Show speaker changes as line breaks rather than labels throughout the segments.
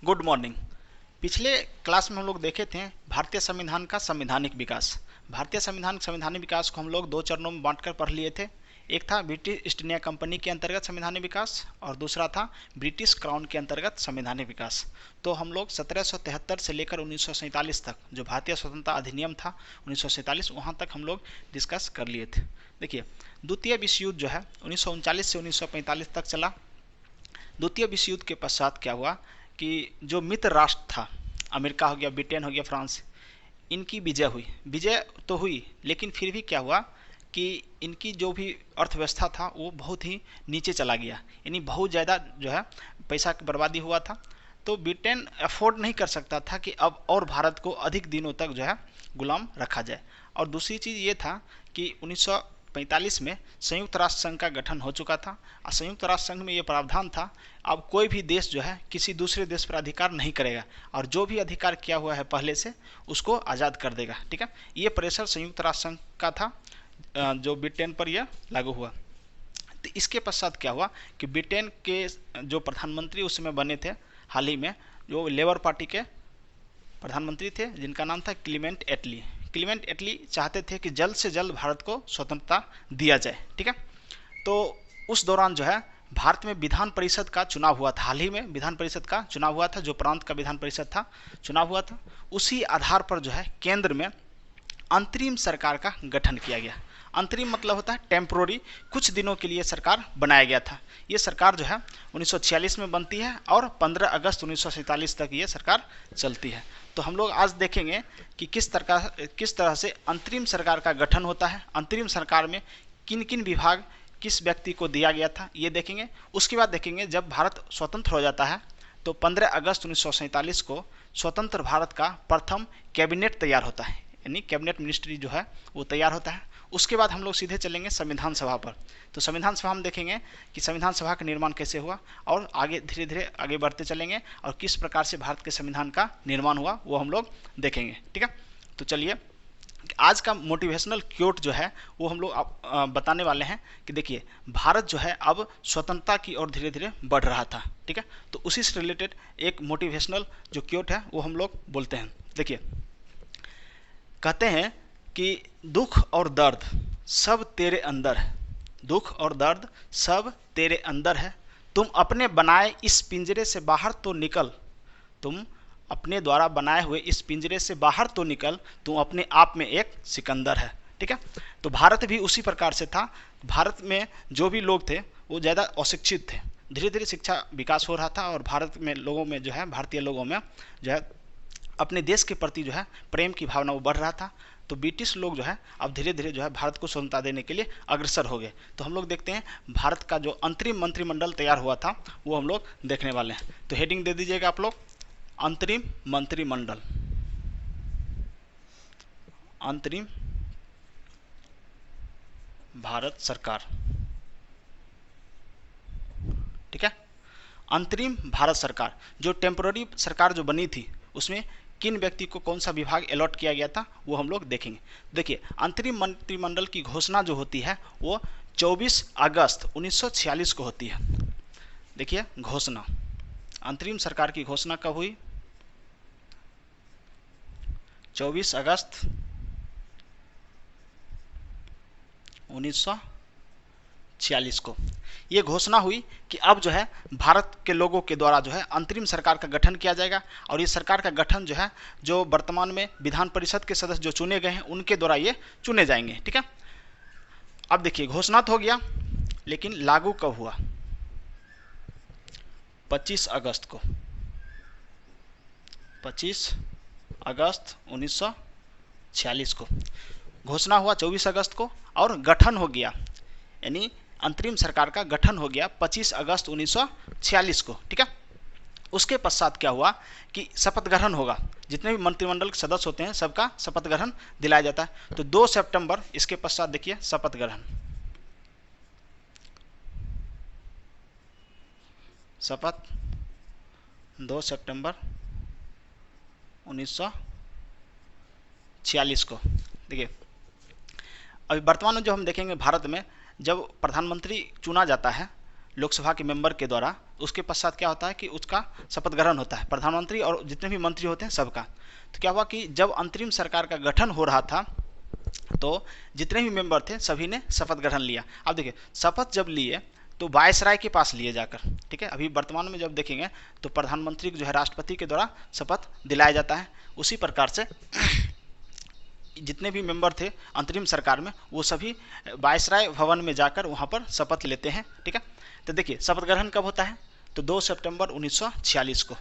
Good morning. पिछले class में हम लोग देखे थे भारतीय संविधान का संवैधानिक विकास। भारतीय संवैधानिक विकास को हम लोग दो चरणों में बांटकर पढ़ लिए थे। एक था ब्रिटिश ईस्ट इंडिया कंपनी के अंतर्गत संवैधानिक विकास और दूसरा था ब्रिटिश क्राउन के अंतर्गत संवैधानिक विकास। तो हम लोग 1773 से लेकर 1947 तक जो भारतीय स्वतंत्रता अधिनियम था 1947 वहाँ तक हम लोग डिस्कस कर लिए थे। देखिए, द्वितीय विश्व युद्ध जो है 1939 से 1945 तक चला। द्वितीय विश्व युद्ध के पश्चात क्या हुआ कि जो मित्र राष्ट्र था, अमेरिका हो गया, ब्रिटेन हो गया, फ्रांस, इनकी विजय हुई। विजय तो हुई लेकिन फिर भी क्या हुआ कि इनकी जो भी अर्थव्यवस्था था वो बहुत ही नीचे चला गया, यानी बहुत ज़्यादा जो है पैसा की बर्बादी हुआ था। तो ब्रिटेन अफोर्ड नहीं कर सकता था कि अब और भारत को अधिक दिनों तक जो है गुलाम रखा जाए। और दूसरी चीज़ ये था कि 1945 में संयुक्त राष्ट्र संघ का गठन हो चुका था और संयुक्त राष्ट्र संघ में ये प्रावधान था अब कोई भी देश जो है किसी दूसरे देश पर अधिकार नहीं करेगा और जो भी अधिकार किया हुआ है पहले से उसको आज़ाद कर देगा। ठीक है, ये प्रेशर संयुक्त राष्ट्र संघ का था जो ब्रिटेन पर यह लागू हुआ। तो इसके पश्चात क्या हुआ कि ब्रिटेन के जो प्रधानमंत्री उस समय बने थे हाल ही में, जो लेबर पार्टी के प्रधानमंत्री थे जिनका नाम था क्लीमेंट एटली। क्लीमेंट एटली चाहते थे कि जल्द से जल्द भारत को स्वतंत्रता दिया जाए। ठीक है, तो उस दौरान जो है भारत में विधान परिषद का चुनाव हुआ था। हाल ही में विधान परिषद का चुनाव हुआ था, जो प्रांत का विधान परिषद था चुनाव हुआ था। उसी आधार पर जो है केंद्र में अंतरिम सरकार का गठन किया गया। अंतरिम मतलब होता है टेम्पोररी, कुछ दिनों के लिए सरकार बनाया गया था। ये सरकार जो है 1946 में बनती है और 15 अगस्त 1947 तक ये सरकार चलती है। तो हम लोग आज देखेंगे कि किस तरह से अंतरिम सरकार का गठन होता है, अंतरिम सरकार में किन किन विभाग किस व्यक्ति को दिया गया था ये देखेंगे। उसके बाद देखेंगे जब भारत स्वतंत्र हो जाता है तो 15 अगस्त 1947 को स्वतंत्र भारत का प्रथम कैबिनेट तैयार होता है, यानी कैबिनेट मिनिस्ट्री जो है वो तैयार होता है। उसके बाद हम लोग सीधे चलेंगे संविधान सभा पर। तो संविधान सभा हम देखेंगे कि संविधान सभा का निर्माण कैसे हुआ और आगे धीरे धीरे आगे बढ़ते चलेंगे और किस प्रकार से भारत के संविधान का निर्माण हुआ वो हम लोग देखेंगे। ठीक है, तो चलिए आज का मोटिवेशनल क्योट जो है वो हम लोग बताने वाले हैं कि देखिए भारत जो है अब स्वतंत्रता की ओर धीरे धीरे बढ़ रहा था। ठीक है, तो उसी से रिलेटेड एक मोटिवेशनल जो क्योट है वो हम लोग बोलते हैं। देखिए, कहते हैं कि दुख और दर्द सब तेरे अंदर है, दुख और दर्द सब तेरे अंदर है, तुम अपने बनाए इस पिंजरे से बाहर तो निकल, तुम अपने द्वारा बनाए हुए इस पिंजरे से बाहर तो निकल, तुम अपने आप में एक सिकंदर है। ठीक है, तो भारत भी उसी प्रकार से था। भारत में जो भी लोग थे वो ज़्यादा अशिक्षित थे। धीरे धीरे शिक्षा विकास हो रहा था और भारत में लोगों में जो है भारतीय लोगों में जो है अपने देश के प्रति जो है प्रेम की भावना वो बढ़ रहा था। तो ब्रिटिश लोग जो है अब धीरे धीरे जो है भारत को स्वतंत्रता देने के लिए अग्रसर हो गए। तो हम लोग देखते हैं भारत का जो अंतरिम मंत्रिमंडल तैयार हुआ था वो हम लोग देखने वाले हैं। तो हेडिंग दे दीजिएगा आप लोग, अंतरिम मंत्रिमंडल, अंतरिम भारत सरकार। ठीक है, अंतरिम भारत सरकार जो टेम्पोररी सरकार जो बनी थी उसमें किन व्यक्ति को कौन सा विभाग अलॉट किया गया था वो हम लोग देखेंगे। देखिए, अंतरिम मंत्रिमंडल की घोषणा जो होती है वो 24 अगस्त 1946 को होती है। देखिए घोषणा, अंतरिम सरकार की घोषणा कब हुई? 24 अगस्त 1946 को ये घोषणा हुई कि अब जो है भारत के लोगों के द्वारा जो है अंतरिम सरकार का गठन किया जाएगा और ये सरकार का गठन जो है जो वर्तमान में विधान परिषद के सदस्य जो चुने गए हैं उनके द्वारा ये चुने जाएंगे। ठीक है, अब देखिए घोषणा तो हो गया लेकिन लागू कब हुआ? 25 अगस्त को, 25 अगस्त 1946 को घोषणा हुआ 24 अगस्त को और गठन हो गया, यानी अंतरिम सरकार का गठन हो गया 25 अगस्त 1946 को। ठीक है, उसके पश्चात क्या हुआ कि शपथ ग्रहण होगा, जितने भी मंत्रिमंडल के सदस्य होते हैं सबका शपथ ग्रहण दिलाया जाता है। तो 2 सितंबर इसके पश्चात देखिए शपथ ग्रहण, शपथ 2 सितंबर 1946 को। देखिए अभी वर्तमान में जो हम देखेंगे भारत में जब प्रधानमंत्री चुना जाता है लोकसभा के मेंबर के द्वारा, उसके पश्चात क्या होता है कि उसका शपथ ग्रहण होता है, प्रधानमंत्री और जितने भी मंत्री होते हैं सबका। तो क्या हुआ कि जब अंतरिम सरकार का गठन हो रहा था तो जितने भी मेंबर थे सभी ने शपथ ग्रहण लिया। अब देखिए शपथ जब लिए तो वायसराय के पास लिए जाकर, ठीक है। अभी वर्तमान में जब देखेंगे तो प्रधानमंत्री को जो है राष्ट्रपति के द्वारा शपथ दिलाया जाता है। उसी प्रकार से जितने भी मेंबर थे अंतरिम सरकार में वो सभी वायसराय भवन में जाकर वहाँ पर शपथ लेते हैं, ठीक है। तो देखिए शपथ ग्रहण कब होता है, तो 2 सितंबर 1946 को।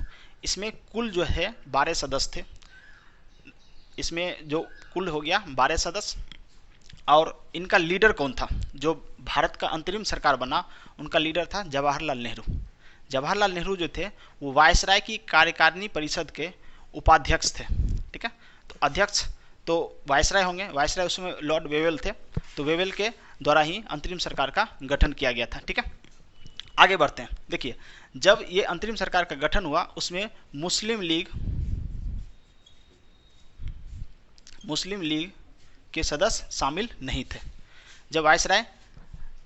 इसमें कुल जो है 12 सदस्य थे। इसमें जो कुल हो गया 12 सदस्य, और इनका लीडर कौन था, जो भारत का अंतरिम सरकार बना उनका लीडर था जवाहरलाल नेहरू। जवाहरलाल नेहरू जो थे वो वायसराय की कार्यकारिणी परिषद के उपाध्यक्ष थे, ठीक है। तो अध्यक्ष तो वायसराय होंगे, वायसराय उसमें लॉर्ड वेवेल थे, तो वेवेल के द्वारा ही अंतरिम सरकार का गठन किया गया था, ठीक है। आगे बढ़ते हैं। देखिए जब ये अंतरिम सरकार का गठन हुआ उसमें मुस्लिम लीग के सदस्य शामिल नहीं थे। जब वायसराय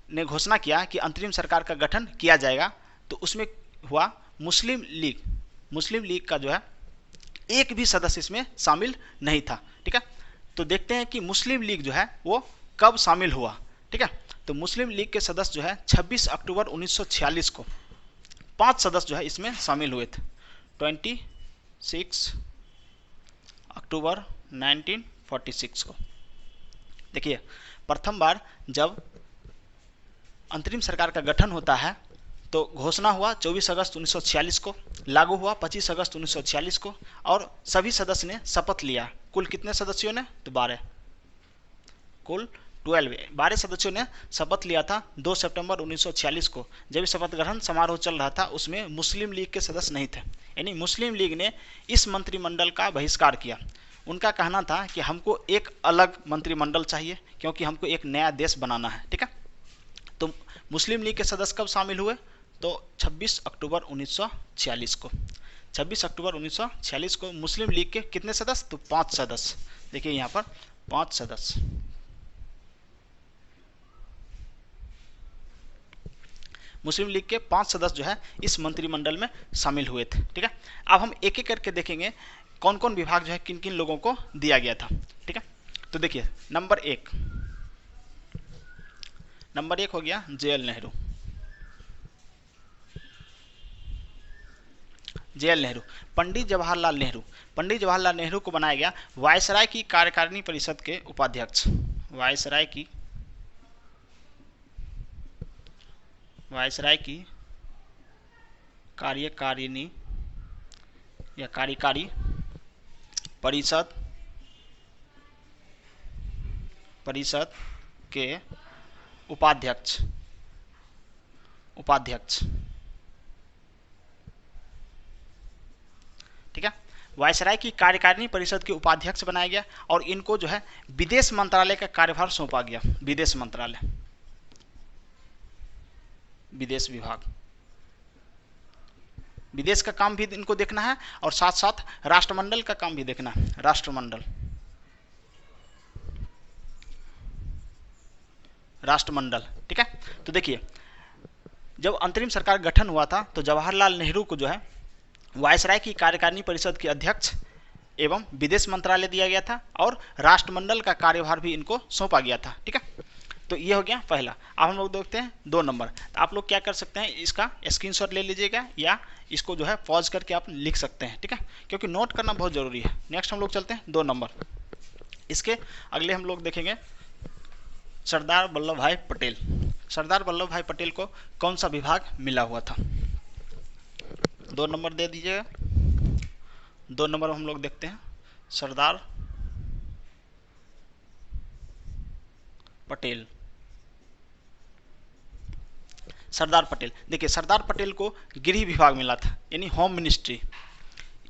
ने घोषणा किया कि अंतरिम सरकार का गठन किया जाएगा तो उसमें हुआ मुस्लिम लीग का जो है एक भी सदस्य इसमें शामिल नहीं था, ठीक है। तो देखते हैं कि मुस्लिम लीग जो है वो कब शामिल हुआ, ठीक है। तो मुस्लिम लीग के सदस्य जो है 26 अक्टूबर 1946 को 5 सदस्य जो है इसमें शामिल हुए थे। 26 अक्टूबर 1946 को देखिए प्रथम बार जब अंतरिम सरकार का गठन होता है तो घोषणा हुआ 24 अगस्त 1946 को, लागू हुआ 25 अगस्त 1946 को, और सभी सदस्य ने शपथ लिया। कुल कितने सदस्यों ने, तो 12, कुल 12 सदस्यों ने शपथ लिया था 2 सितंबर 1946 को। जब शपथ ग्रहण समारोह चल रहा था उसमें मुस्लिम लीग के सदस्य नहीं थे, यानी मुस्लिम लीग ने इस मंत्रिमंडल का बहिष्कार किया। उनका कहना था कि हमको एक अलग मंत्रिमंडल चाहिए क्योंकि हमको एक नया देश बनाना है, ठीक है। तो मुस्लिम लीग के सदस्य कब शामिल हुए, तो 26 अक्टूबर 1946 को। 26 अक्टूबर 1946 को मुस्लिम लीग के कितने सदस्य, तो 5 सदस्य। देखिए यहाँ पर 5 सदस्य। मुस्लिम लीग के 5 सदस्य जो है इस मंत्रिमंडल में शामिल हुए थे, ठीक है। अब हम एक एक करके देखेंगे कौन कौन विभाग जो है किन किन लोगों को दिया गया था, ठीक है। तो देखिए नंबर एक हो गया जे.एल. नेहरू। जे.एल. नेहरू, पंडित जवाहरलाल नेहरू को बनाया गया वायसराय की कार्यकारिणी परिषद के उपाध्यक्ष। वायसराय की कार्यकारिणी या कार्यकारी परिषद के उपाध्यक्ष। ठीक है, वायसराय की कार्यकारिणी परिषद के उपाध्यक्ष बनाया गया और इनको जो है विदेश मंत्रालय का कार्यभार सौंपा गया। विदेश मंत्रालय, विदेश विभाग, विदेश का काम भी इनको देखना है और साथ साथ राष्ट्रमंडल का काम भी देखना है। राष्ट्रमंडल, ठीक है। तो देखिए जब अंतरिम सरकार गठन हुआ था तो जवाहरलाल नेहरू को जो है वायसराय की कार्यकारिणी परिषद के अध्यक्ष एवं विदेश मंत्रालय दिया गया था और राष्ट्रमंडल का कार्यभार भी इनको सौंपा गया था, ठीक है। तो ये हो गया पहला। अब हम लोग देखते हैं 2 नंबर। तो आप लोग क्या कर सकते हैं, इसका स्क्रीनशॉट ले लीजिएगा या इसको जो है पॉज करके आप लिख सकते हैं, ठीक है, क्योंकि नोट करना बहुत जरूरी है। नेक्स्ट हम लोग चलते हैं 2 नंबर। इसके अगले हम लोग देखेंगे सरदार वल्लभ भाई पटेल। सरदार वल्लभ भाई पटेल को कौन सा विभाग मिला हुआ था, 2 नंबर दे दीजिएगा। 2 नंबर हम लोग देखते हैं सरदार पटेल। सरदार पटेल, देखिए सरदार पटेल को गृह विभाग मिला था, यानी होम मिनिस्ट्री।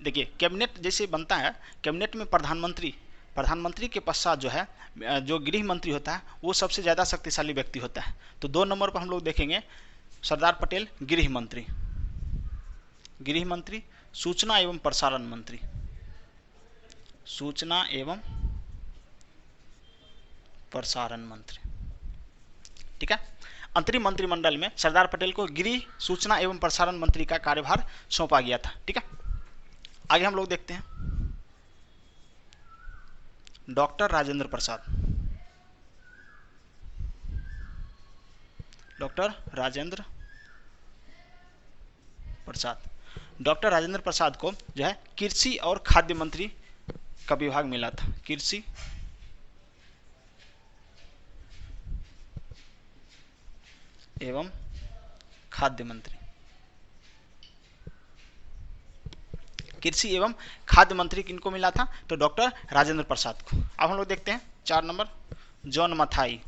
देखिए कैबिनेट जैसे बनता है, कैबिनेट में प्रधानमंत्री के पश्चात जो है जो गृह मंत्री होता है वो सबसे ज़्यादा शक्तिशाली व्यक्ति होता है। तो 2 नंबर पर हम लोग देखेंगे सरदार पटेल गृह मंत्री, सूचना एवं प्रसारण मंत्री, ठीक है। अंतरिम मंत्रिमंडल में सरदार पटेल को गृह, सूचना एवं प्रसारण मंत्री का कार्यभार सौंपा गया था। ठीक है, आगे हम लोग देखते हैं doctor Rajendra Prasad. Doctor Rajendra Prasad, doctor Rajendra Prasad को जो है कृषि और खाद्य मंत्री का विभाग मिला था। कृषि एवं खाद्य मंत्री, कृषि एवं खाद्य मंत्री किनको मिला था? तो डॉक्टर राजेंद्र प्रसाद को। अब हम लोग देखते हैं 4 number John Mathai.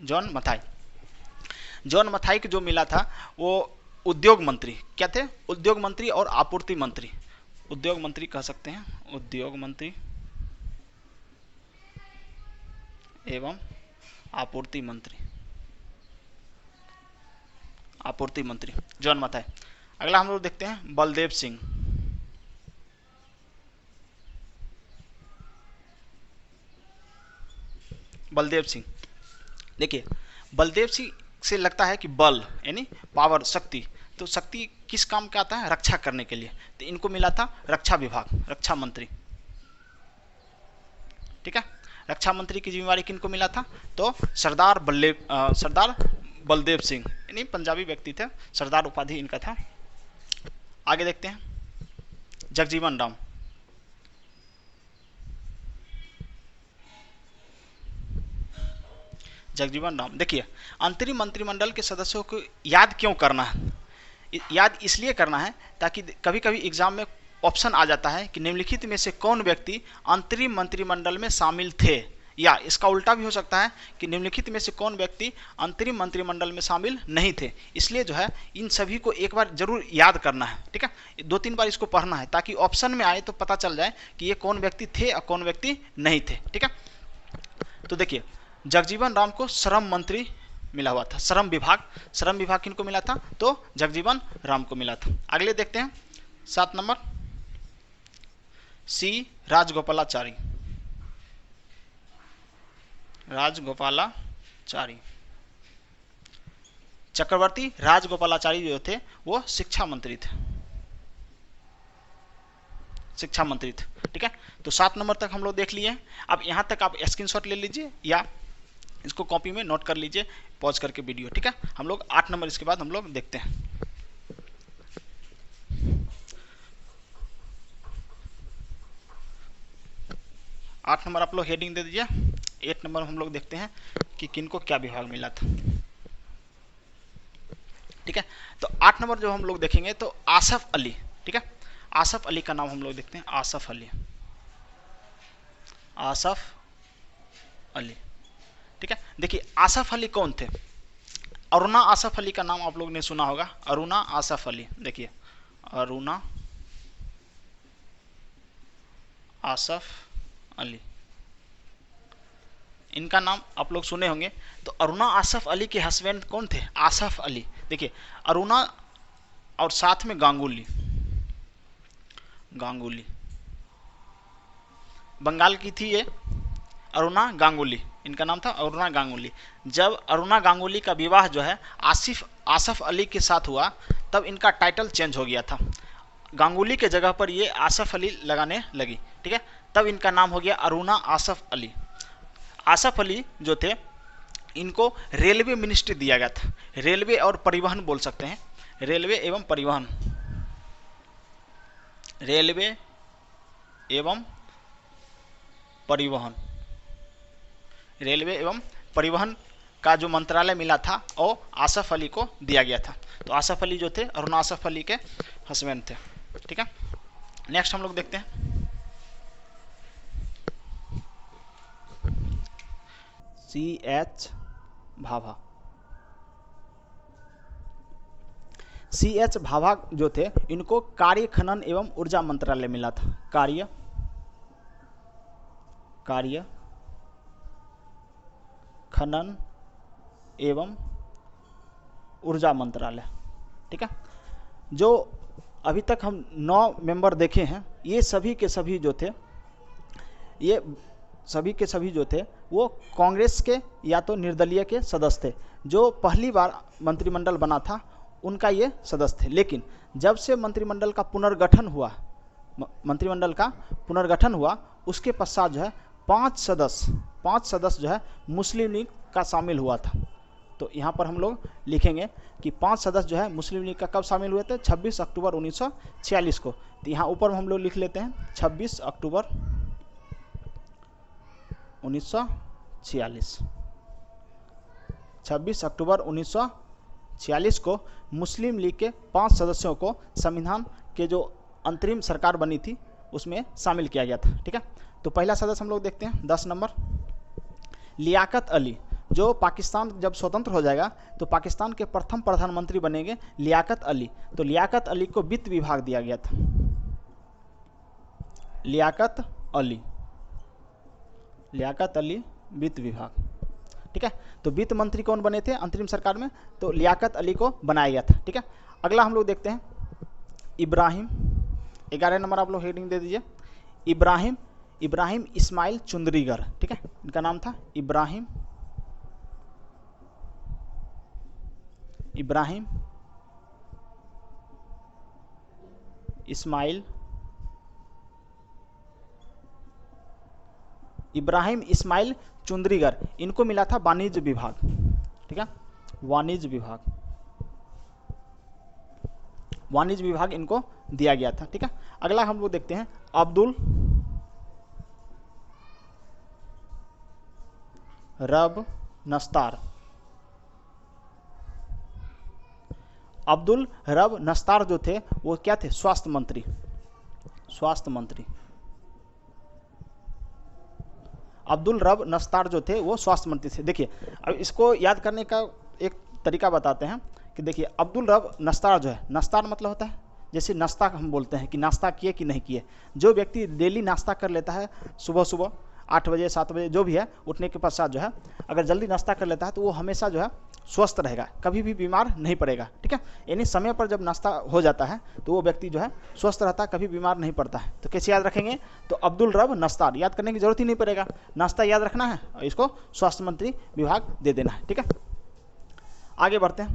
John Mathai, John Mathai को जो मिला था वो उद्योग मंत्री, क्या थे? उद्योग मंत्री और आपूर्ति मंत्री, उद्योग मंत्री कह सकते हैं, उद्योग मंत्री एवं आपूर्ति मंत्री, आपूर्ति मंत्री जॉन मथाई। अगला हम लोग देखते हैं बलदेव सिंह। बलदेव सिंह, देखिए बलदेव सिंह से लगता है कि बल यानी पावर, शक्ति, तो शक्ति किस काम का आता है? रक्षा करने के लिए, तो इनको मिला था रक्षा विभाग, रक्षा मंत्री। ठीक है, रक्षा मंत्री की जिम्मेवारी किनको मिला था? तो सरदार बलदेव सिंह, यानी पंजाबी व्यक्ति थे, सरदार उपाधि इनका था। आगे देखते हैं जगजीवन राम। जगजीवन राम, देखिए अंतरिम मंत्रिमंडल के सदस्यों को याद क्यों करना है? याद इसलिए करना है ताकि कभी कभी एग्जाम में ऑप्शन आ जाता है कि निम्नलिखित में से कौन व्यक्ति अंतरिम मंत्रिमंडल में शामिल थे, या इसका उल्टा भी हो सकता है कि निम्नलिखित में से कौन व्यक्ति अंतरिम मंत्रिमंडल में शामिल नहीं थे। इसलिए जो है इन सभी को एक बार जरूर याद करना है। ठीक है, 2-3 बार इसको पढ़ना है ताकि ऑप्शन में आए तो पता चल जाए कि ये कौन व्यक्ति थे और कौन व्यक्ति नहीं थे। ठीक है, तो देखिए जगजीवन राम को श्रम मंत्री मिला हुआ था, श्रम विभाग किनको मिला था? तो जगजीवन राम को मिला था। अगले देखते हैं 7 नंबर सी राजगोपालाचारी। राजगोपालाचारी, चक्रवर्ती राजगोपालाचारी जो थे वो शिक्षा मंत्री थे, शिक्षा मंत्री थे। ठीक है, तो 7 नंबर तक हम लोग देख लिए। अब यहाँ तक आप स्क्रीनशॉट ले लीजिए या इसको कॉपी में नोट कर लीजिए पॉज करके वीडियो। ठीक है, हम लोग 8 नंबर इसके बाद हम लोग देखते हैं। 8 नंबर आप लोग हेडिंग दे दीजिए। 8 नंबर हम लोग देखते हैं कि किनको क्या विभाग मिला था। ठीक है, तो 8 नंबर जो हम लोग देखेंगे तो आसफ अली। ठीक है, आसफ अली का नाम हम लोग देखते हैं, आसफ अली, आसफ अली। ठीक है, देखिए आसफ अली कौन थे? अरुणा आसफ अली का नाम आप लोग ने सुना होगा, अरुणा आसफ अली। देखिए अरुणा आसफ अली, इनका नाम आप लोग सुने होंगे। तो अरुणा आसफ अली के हस्बैंड कौन थे? आसफ अली। देखिए अरुणा और साथ में गांगुली, गांगुली बंगाल की थी ये, अरुणा गांगुली, इनका नाम था अरुणा गांगुली। जब अरुणा गांगुली का विवाह जो है आसफ अली के साथ हुआ तब इनका टाइटल चेंज हो गया था, गांगुली के जगह पर ये आसफ अली लगाने लगी। ठीक है, तब इनका नाम हो गया अरुणा आसफ अली। आसफ अली जो थे इनको रेलवे मिनिस्ट्री दिया गया था, रेलवे और परिवहन बोल सकते हैं, रेलवे एवं परिवहन, रेलवे एवं परिवहन, रेलवे एवं परिवहन का जो मंत्रालय मिला था वो आसफ अली को दिया गया था। तो आसफ अली जो थे अरुणा आसफ अली के हस्बैंड थे। ठीक है, नेक्स्ट हम लोग देखते हैं C.H. भाभा। C.H. भाभा जो थे इनको कार्य खनन एवं ऊर्जा मंत्रालय मिला था, कार्य खनन एवं ऊर्जा मंत्रालय। ठीक है, जो अभी तक हम 9 मेंबर देखे हैं ये सभी के सभी जो थे ये सभी के सभी जो थे वो कांग्रेस के या तो निर्दलीय के सदस्य थे। जो पहली बार मंत्रिमंडल बना था उनका ये सदस्य थे। लेकिन जब से मंत्रिमंडल का पुनर्गठन हुआ उसके पश्चात जो है पांच सदस्य जो है मुस्लिम लीग का शामिल हुआ था। तो यहाँ पर हम लोग लिखेंगे कि 5 सदस्य जो है मुस्लिम लीग का कब शामिल हुए थे, 26 अक्टूबर 1946 को। तो यहाँ ऊपर हम लोग लिख लेते हैं 26 अक्टूबर 1946। 26 अक्टूबर 1946 को मुस्लिम लीग के 5 सदस्यों को संविधान के जो अंतरिम सरकार बनी थी उसमें शामिल किया गया था। ठीक है, तो पहला सदस्य हम लोग देखते हैं 10 नंबर, लियाकत अली। जो पाकिस्तान जब स्वतंत्र हो जाएगा तो पाकिस्तान के प्रथम प्रधानमंत्री बनेंगे लियाकत अली। तो लियाकत अली को वित्त विभाग दिया गया था। लियाकत अली वित्त विभाग। ठीक है, तो वित्त मंत्री कौन बने थे अंतरिम सरकार में, तो लियाकत अली को बनाया गया था। ठीक है, अगला हम लोग देखते हैं इब्राहिम। 11 नंबर आप लोग हेडिंग दे दीजिए, इब्राहिम इस्माइल चुंदरीगर। ठीक है, इनका नाम था इब्राहिम इस्माइल चुंदरीगर। इनको मिला था वाणिज्य विभाग। ठीक है, वाणिज्य विभाग इनको दिया गया था। ठीक है, अगला हम लोग देखते हैं अब्दुल रब नस्तार जो थे वो क्या थे, स्वास्थ्य मंत्री। अब्दुल रब नस्तार जो थे वो स्वास्थ्य मंत्री थे। देखिए, अब इसको याद करने का एक तरीका बताते हैं कि देखिए अब्दुल रब नस्तार जो है, नस्तार मतलब होता है जैसे नाश्ता हम बोलते हैं कि नाश्ता किए कि नहीं किए। जो व्यक्ति डेली नाश्ता कर लेता है सुबह 8 बजे 7 बजे जो भी है उठने के पश्चात जो है अगर जल्दी नाश्ता कर लेता है तो वो हमेशा जो है स्वस्थ रहेगा, कभी भी बीमार नहीं पड़ेगा। ठीक है, यानी समय पर जब नाश्ता हो जाता है तो वो व्यक्ति जो है स्वस्थ रहता है, कभी बीमार नहीं पड़ता है। तो कैसे याद रखेंगे, तो अब्दुल रब नस्तार याद करने की जरूरत ही नहीं पड़ेगा, नाश्ता याद रखना है और इसको स्वास्थ्य मंत्री विभाग दे देना है। ठीक है, आगे बढ़ते हैं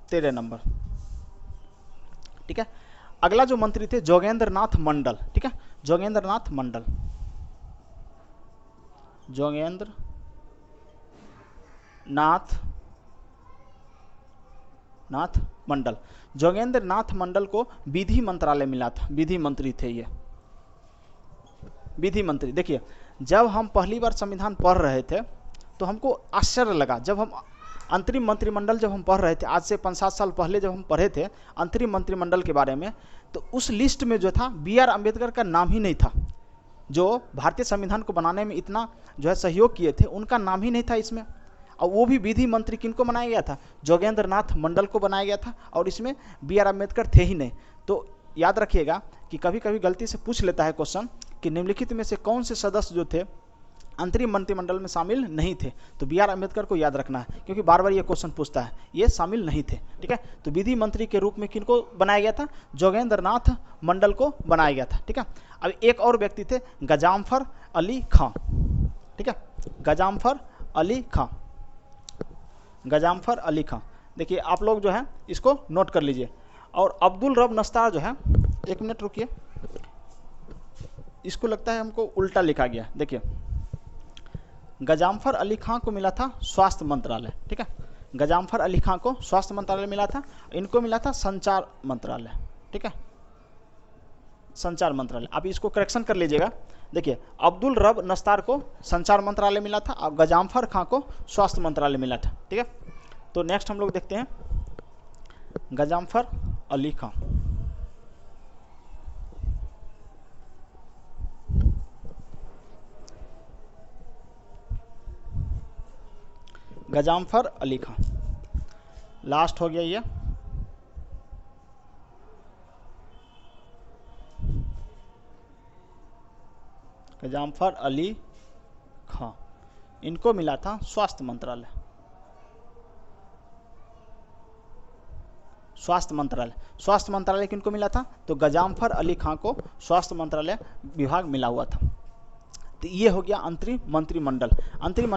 13 नंबर। ठीक है, अगला जो मंत्री थे जोगेंद्र नाथ मंडल। ठीक है, जोगेंद्र नाथ मंडल को विधि मंत्रालय मिला था, विधि मंत्री थे ये, विधि मंत्री। देखिए, जब हम पहली बार संविधान पढ़ रहे थे तो हमको आश्चर्य लगा, जब हम अंतरिम मंत्रिमंडल जब हम पढ़ रहे थे, आज से 5-7 साल पहले जब हम पढ़े थे अंतरिम मंत्रिमंडल के बारे में, तो उस लिस्ट में जो था B.R. अम्बेडकर का नाम ही नहीं था। जो भारतीय संविधान को बनाने में इतना जो है सहयोग किए थे उनका नाम ही नहीं था इसमें। और वो भी विधि मंत्री किनको बनाया गया था, जोगेंद्र नाथ मंडल को बनाया गया था, और इसमें B.R. अम्बेडकर थे ही नहीं। तो याद रखिएगा कि कभी कभी गलती से पूछ लेता है क्वेश्चन कि निम्नलिखित में से कौन से सदस्य जो थे अंतरिम मंत्रिमंडल में शामिल नहीं थे, तो B.R. अम्बेडकर को याद रखना है क्योंकि बार बार ये क्वेश्चन पूछता है, ये शामिल नहीं थे। ठीक है, तो विधि मंत्री के रूप में किनको बनाया गया था, जोगेंद्र नाथ मंडल को बनाया गया था। ठीक है, अब एक और व्यक्ति थे गजामफर अली खां। ठीक है, गजामफर अली खां। देखिए आप लोग जो है इसको नोट कर लीजिए। और अब्दुल रब नस्तार जो है, 1 मिनट रुकिए, इसको लगता है हमको उल्टा लिखा गया। देखिए, गजामफर अली खां को मिला था स्वास्थ्य मंत्रालय। ठीक है, गजामफर अली खां को स्वास्थ्य मंत्रालय मिला था, इनको मिला था संचार मंत्रालय। ठीक है, संचार मंत्रालय। आप इसको करेक्शन कर लीजिएगा। देखिए, अब्दुल रब नस्तार को संचार मंत्रालय मिला था और गजामफर खां को स्वास्थ्य मंत्रालय मिला था। ठीक है, तो नेक्स्ट हम लोग देखते हैं गजामफर अली खां। गजामफर अली खां लास्ट हो गया ये। गजामफर अली खां, इनको मिला था स्वास्थ्य मंत्रालय। स्वास्थ्य मंत्रालय। स्वास्थ्य मंत्रालय किनको मिला था? तो गजामफर अली खां को स्वास्थ्य मंत्रालय विभाग मिला हुआ था। तो ये हो गया अंतरिम मंत्रिमंडल। अंतरिम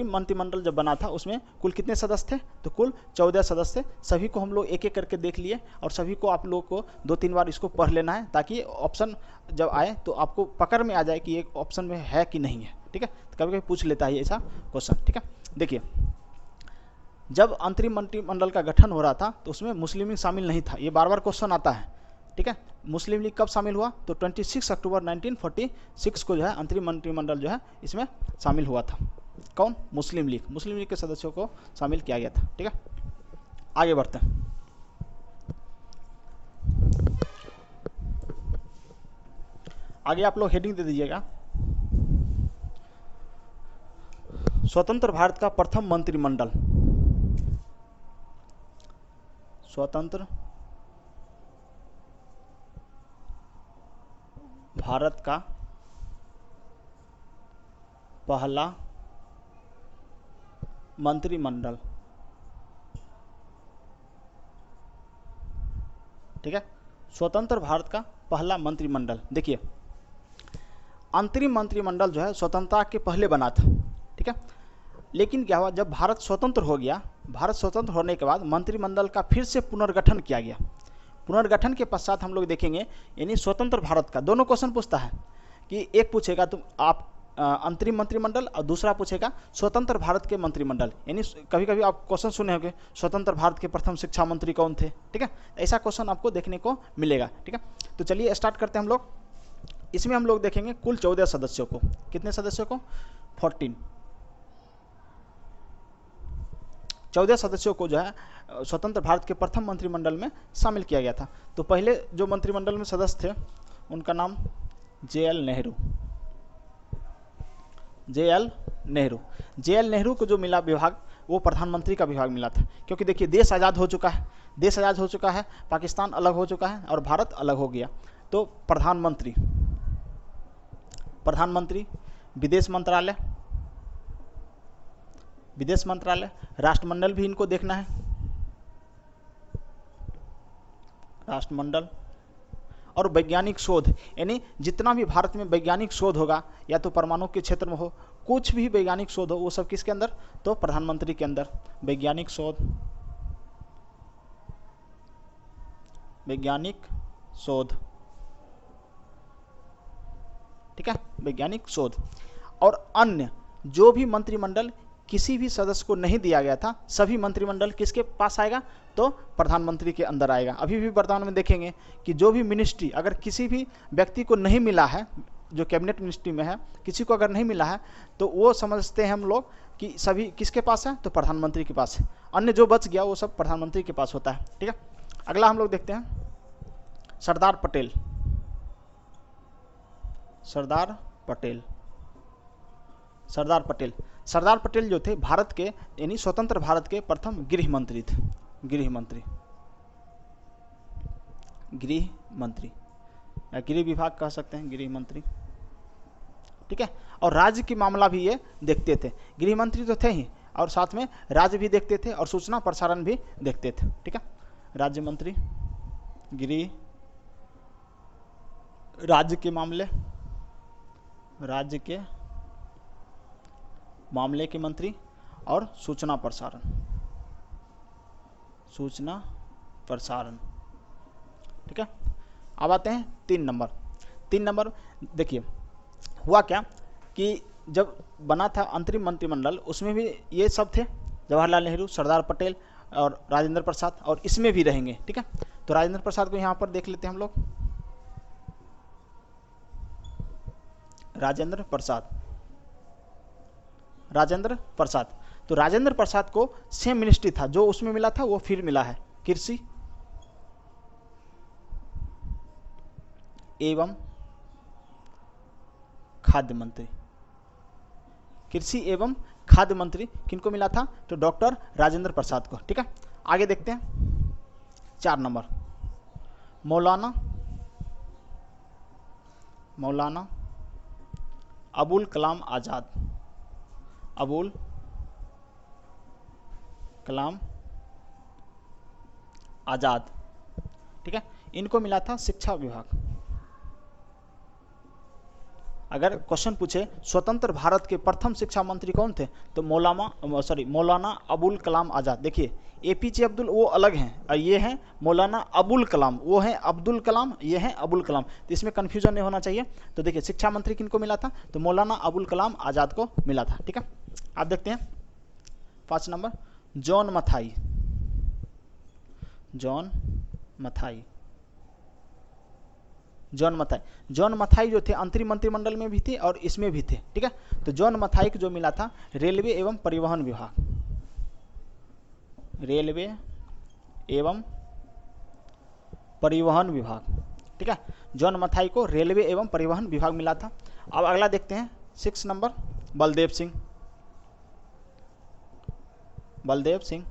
मंत्रिमंडल जब बना था उसमें कुल कितने सदस्य थे? तो कुल 14 सदस्य। सभी को हम लोग एक एक करके देख लिए और सभी को आप लोग को 2-3 बार इसको पढ़ लेना है ताकि ऑप्शन जब आए तो आपको पकड़ में आ जाए कि ये ऑप्शन में है कि नहीं है। ठीक है, तो कभी कभी पूछ लेता है ऐसा क्वेश्चन। ठीक है, देखिए जब अंतरिम मंत्रिमंडल का गठन हो रहा था तो उसमें मुस्लिम लीग शामिल नहीं था। ये बार बार क्वेश्चन आता है। ठीक है, मुस्लिम लीग कब शामिल हुआ? तो 26 अक्टूबर 1946 को जो है अंतरिम मंत्रिमंडल जो है इसमें शामिल हुआ था। कौन? मुस्लिम लीग। मुस्लिम लीग के सदस्यों को शामिल किया गया था। ठीक है, आगे बढ़ते हैं। आगे आप लोग हेडिंग दे दीजिएगा, स्वतंत्र भारत का प्रथम मंत्रिमंडल। स्वतंत्र भारत का पहला मंत्रिमंडल। ठीक है, स्वतंत्र भारत का पहला मंत्रिमंडल। देखिए अंतरिम मंत्रिमंडल जो है स्वतंत्रता के पहले बना था। ठीक है, लेकिन क्या हुआ, जब भारत स्वतंत्र हो गया, भारत स्वतंत्र होने के बाद मंत्रिमंडल का फिर से पुनर्गठन किया गया। पुनर्गठन के पश्चात हम लोग देखेंगे यानी स्वतंत्र भारत का दोनों क्वेश्चन पूछता है कि एक पूछेगा तुम आप अंतरिम मंत्रिमंडल और दूसरा पूछेगा स्वतंत्र भारत के मंत्रिमंडल। यानी कभी कभी आप क्वेश्चन सुने होंगे स्वतंत्र भारत के प्रथम शिक्षा मंत्री कौन थे। ठीक है, ऐसा क्वेश्चन आपको देखने को मिलेगा। ठीक है, तो चलिए स्टार्ट करते हैं हम लोग। इसमें हम लोग देखेंगे कुल 14 सदस्यों को। कितने सदस्यों को? 14 सदस्यों को जो है स्वतंत्र भारत के प्रथम मंत्रिमंडल में शामिल किया गया था। तो पहले जो मंत्रिमंडल में सदस्य थे उनका नाम जे.एल. नेहरू। जे.एल. नेहरू। जे.एल. नेहरू को जो मिला विभाग वो प्रधानमंत्री का विभाग मिला था, क्योंकि देखिए देश आज़ाद हो चुका है, देश आज़ाद हो चुका है, पाकिस्तान अलग हो चुका है और भारत अलग हो गया। तो प्रधानमंत्री, विदेश मंत्रालय, राष्ट्रमंडल भी इनको देखना है, राष्ट्रमंडल, और वैज्ञानिक शोध। यानी जितना भी भारत में वैज्ञानिक शोध होगा या तो परमाणु के क्षेत्र में हो, कुछ भी वैज्ञानिक शोध हो, वो सब किसके अंदर? तो प्रधानमंत्री के अंदर। वैज्ञानिक शोध, ठीक है, वैज्ञानिक शोध। और अन्य जो भी मंत्रिमंडल किसी भी सदस्य को नहीं दिया गया था, सभी मंत्रिमंडल किसके पास आएगा? तो प्रधानमंत्री के अंदर आएगा। अभी भी वर्तमान में देखेंगे कि जो भी मिनिस्ट्री अगर किसी भी व्यक्ति को नहीं मिला है, जो कैबिनेट मिनिस्ट्री में है, किसी को अगर नहीं मिला है तो वो समझते हैं हम लोग कि सभी किसके पास है? तो प्रधानमंत्री के पास है। अन्य जो बच गया वो सब प्रधानमंत्री के पास होता है। ठीक है, अगला हम लोग देखते हैं सरदार पटेल। सरदार पटेल जो थे भारत के यानी स्वतंत्र भारत के प्रथम गृह मंत्री थे। गृह मंत्री या गृह विभाग कह सकते हैं, गृह मंत्री। ठीक है, और राज्य की मामला भी ये देखते थे। गृह मंत्री तो थे ही और साथ में राज्य भी देखते थे और सूचना प्रसारण भी देखते थे। ठीक है, राज्य मंत्री, गृह, राज्य के मामले के मंत्री और सूचना प्रसारण। ठीक है, अब आते हैं 3 नंबर। देखिए हुआ क्या कि जब बना था अंतरिम मंत्रिमंडल उसमें भी ये सब थे, जवाहरलाल नेहरू, सरदार पटेल और राजेंद्र प्रसाद, और इसमें भी रहेंगे। ठीक है, तो राजेंद्र प्रसाद को यहाँ पर देख लेते हैं हम लोग। राजेंद्र प्रसाद। तो राजेंद्र प्रसाद को सेम मिनिस्ट्री था जो उसमें मिला था, वो फिर मिला है, कृषि एवं खाद्य मंत्री। किनको मिला था? तो डॉक्टर राजेंद्र प्रसाद को। ठीक है, आगे देखते हैं 4 नंबर, मौलाना अबुल कलाम आज़ाद, ठीक है, इनको मिला था शिक्षा विभाग। अगर क्वेश्चन पूछे स्वतंत्र भारत के प्रथम शिक्षा मंत्री कौन थे, तो मौलाना अबुल कलाम आज़ाद। देखिए एपीजे अब्दुल वो अलग हैं और ये हैं मौलाना अबुल कलाम, वो हैं अब्दुल कलाम, ये हैं अबुल कलाम, तो इसमें कन्फ्यूजन नहीं होना चाहिए। तो देखिए शिक्षा मंत्री किनको मिला था, तो मौलाना अबुल कलाम आज़ाद को मिला था, ठीक है। आप देखते हैं 5 number, John Mathai. John Mathai, John Mathai, John Mathai जो थे अंतरिम मंत्रिमंडल में भी थे और इसमें भी थे, ठीक है। तो जॉन मथाई को जो मिला था रेलवे एवं परिवहन विभाग, रेलवे एवं परिवहन विभाग, ठीक है। जॉन मथाई को रेलवे एवं परिवहन विभाग मिला था। अब अगला देखते हैं 6 नंबर, बलदेव सिंह। बलदेव सिंह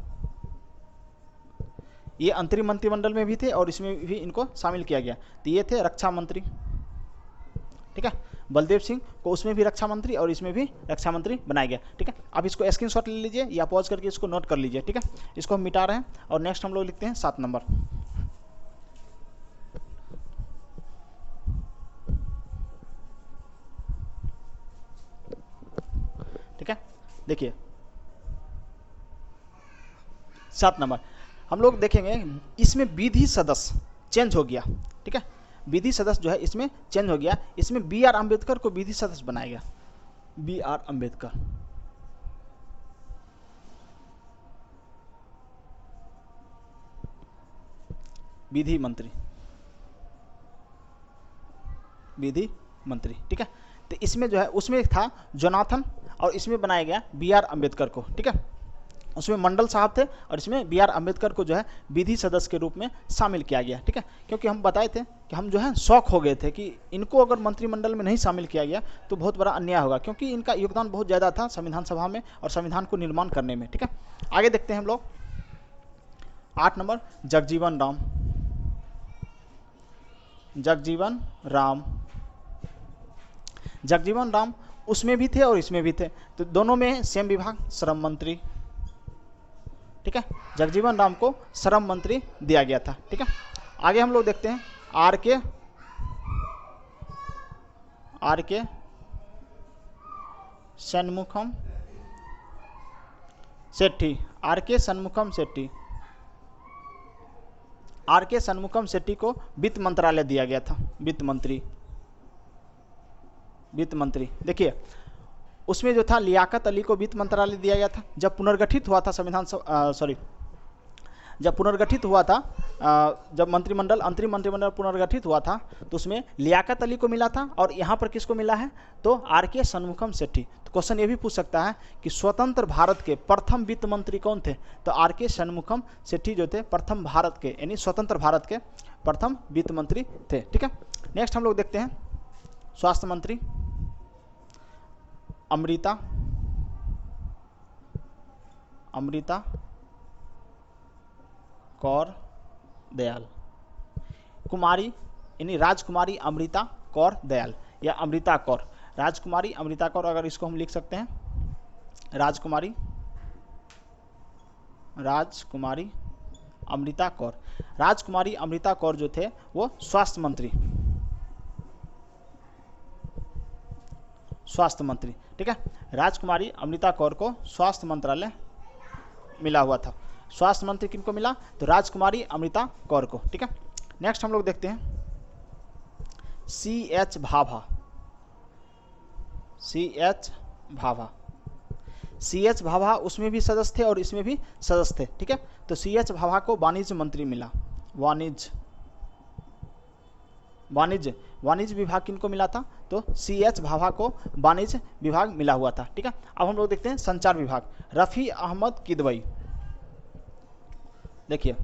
ये अंतरिम मंत्रिमंडल में भी थे और इसमें भी इनको शामिल किया गया, तो ये थे रक्षा मंत्री, ठीक है। बलदेव सिंह को उसमें भी रक्षा मंत्री और इसमें भी रक्षा मंत्री बनाया गया, ठीक है। अब इसको स्क्रीनशॉट ले लीजिए या पॉज करके इसको नोट कर लीजिए, ठीक है। इसको हम मिटा रहे हैं और नेक्स्ट हम लोग लिखते हैं 7 नंबर। ठीक है, देखिए 7 नंबर हम लोग देखेंगे, इसमें विधि सदस्य चेंज हो गया, ठीक है। विधि सदस्य जो है इसमें चेंज हो गया, इसमें बी आर अम्बेडकर को विधि सदस्य बनाया गया, बी आर अम्बेडकर, विधि मंत्री, विधि मंत्री, ठीक है। तो इसमें जो है उसमें था जोनाथन और इसमें बनाया गया बी आर अम्बेडकर को, ठीक है। उसमें मंडल साहब थे और इसमें बी आर अम्बेडकर को जो है विधि सदस्य के रूप में शामिल किया गया, ठीक है। क्योंकि हम बताए थे कि हम जो है शौक हो गए थे कि इनको अगर मंत्रिमंडल में नहीं शामिल किया गया तो बहुत बड़ा अन्याय होगा, क्योंकि इनका योगदान बहुत ज़्यादा था संविधान सभा में और संविधान को निर्माण करने में, ठीक है। आगे देखते हैं हम लोग 8 नंबर, जगजीवन राम। जगजीवन राम, जगजीवन राम उसमें भी थे और इसमें भी थे, तो दोनों में सेम विभाग, श्रम मंत्री, ठीक है। जगजीवन राम को श्रम मंत्री दिया गया था, ठीक है। आगे हम लोग देखते हैं आर के षणमुखम शेट्टी, आर के षणमुखम शेट्टी, आर के षणमुखम शेट्टी को वित्त मंत्रालय दिया गया था, वित्त मंत्री, वित्त मंत्री। देखिए उसमें जो था लियाकत अली को वित्त मंत्रालय दिया गया था। जब पुनर्गठित हुआ था जब पुनर्गठित हुआ था, जब मंत्रिमंडल अंतरिम मंत्रिमंडल पुनर्गठित हुआ था तो उसमें लियाकत अली को मिला था और यहाँ पर किसको मिला है, तो आर के षणमुखम शेट्टी। तो क्वेश्चन ये भी पूछ सकता है कि स्वतंत्र भारत के प्रथम वित्त मंत्री कौन थे, तो आर के षणमुखम शेट्टी जो थे प्रथम भारत के यानी स्वतंत्र भारत के प्रथम वित्त मंत्री थे, ठीक है। नेक्स्ट हम लोग देखते हैं स्वास्थ्य मंत्री, अमृता कौर दयाल, कुमारी यानी राजकुमारी अमृता कौर दयाल या अमृता कौर, राजकुमारी अमृता कौर, अगर इसको हम लिख सकते हैं राजकुमारी अमृता कौर। राजकुमारी अमृता कौर जो थे वो स्वास्थ्य मंत्री, ठीक है। राजकुमारी अमृता कौर को स्वास्थ्य मंत्रालय मिला हुआ था। स्वास्थ्य मंत्री किनको मिला, तो राजकुमारी अमृता कौर को, ठीक है। नेक्स्ट हम लोग देखते हैं C H Bhabha, C H Bhabha उसमें भी सदस्य थे और इसमें भी सदस्य थे, ठीक है। तो सी एच भाभा को वाणिज्य मंत्री मिला, वाणिज्य विभाग किनको मिला था, तो सी एच भाभा को वाणिज्य विभाग मिला हुआ था, ठीक है। अब हम लोग देखते हैं संचार विभाग, रफ़ी अहमद किदवई। देखिए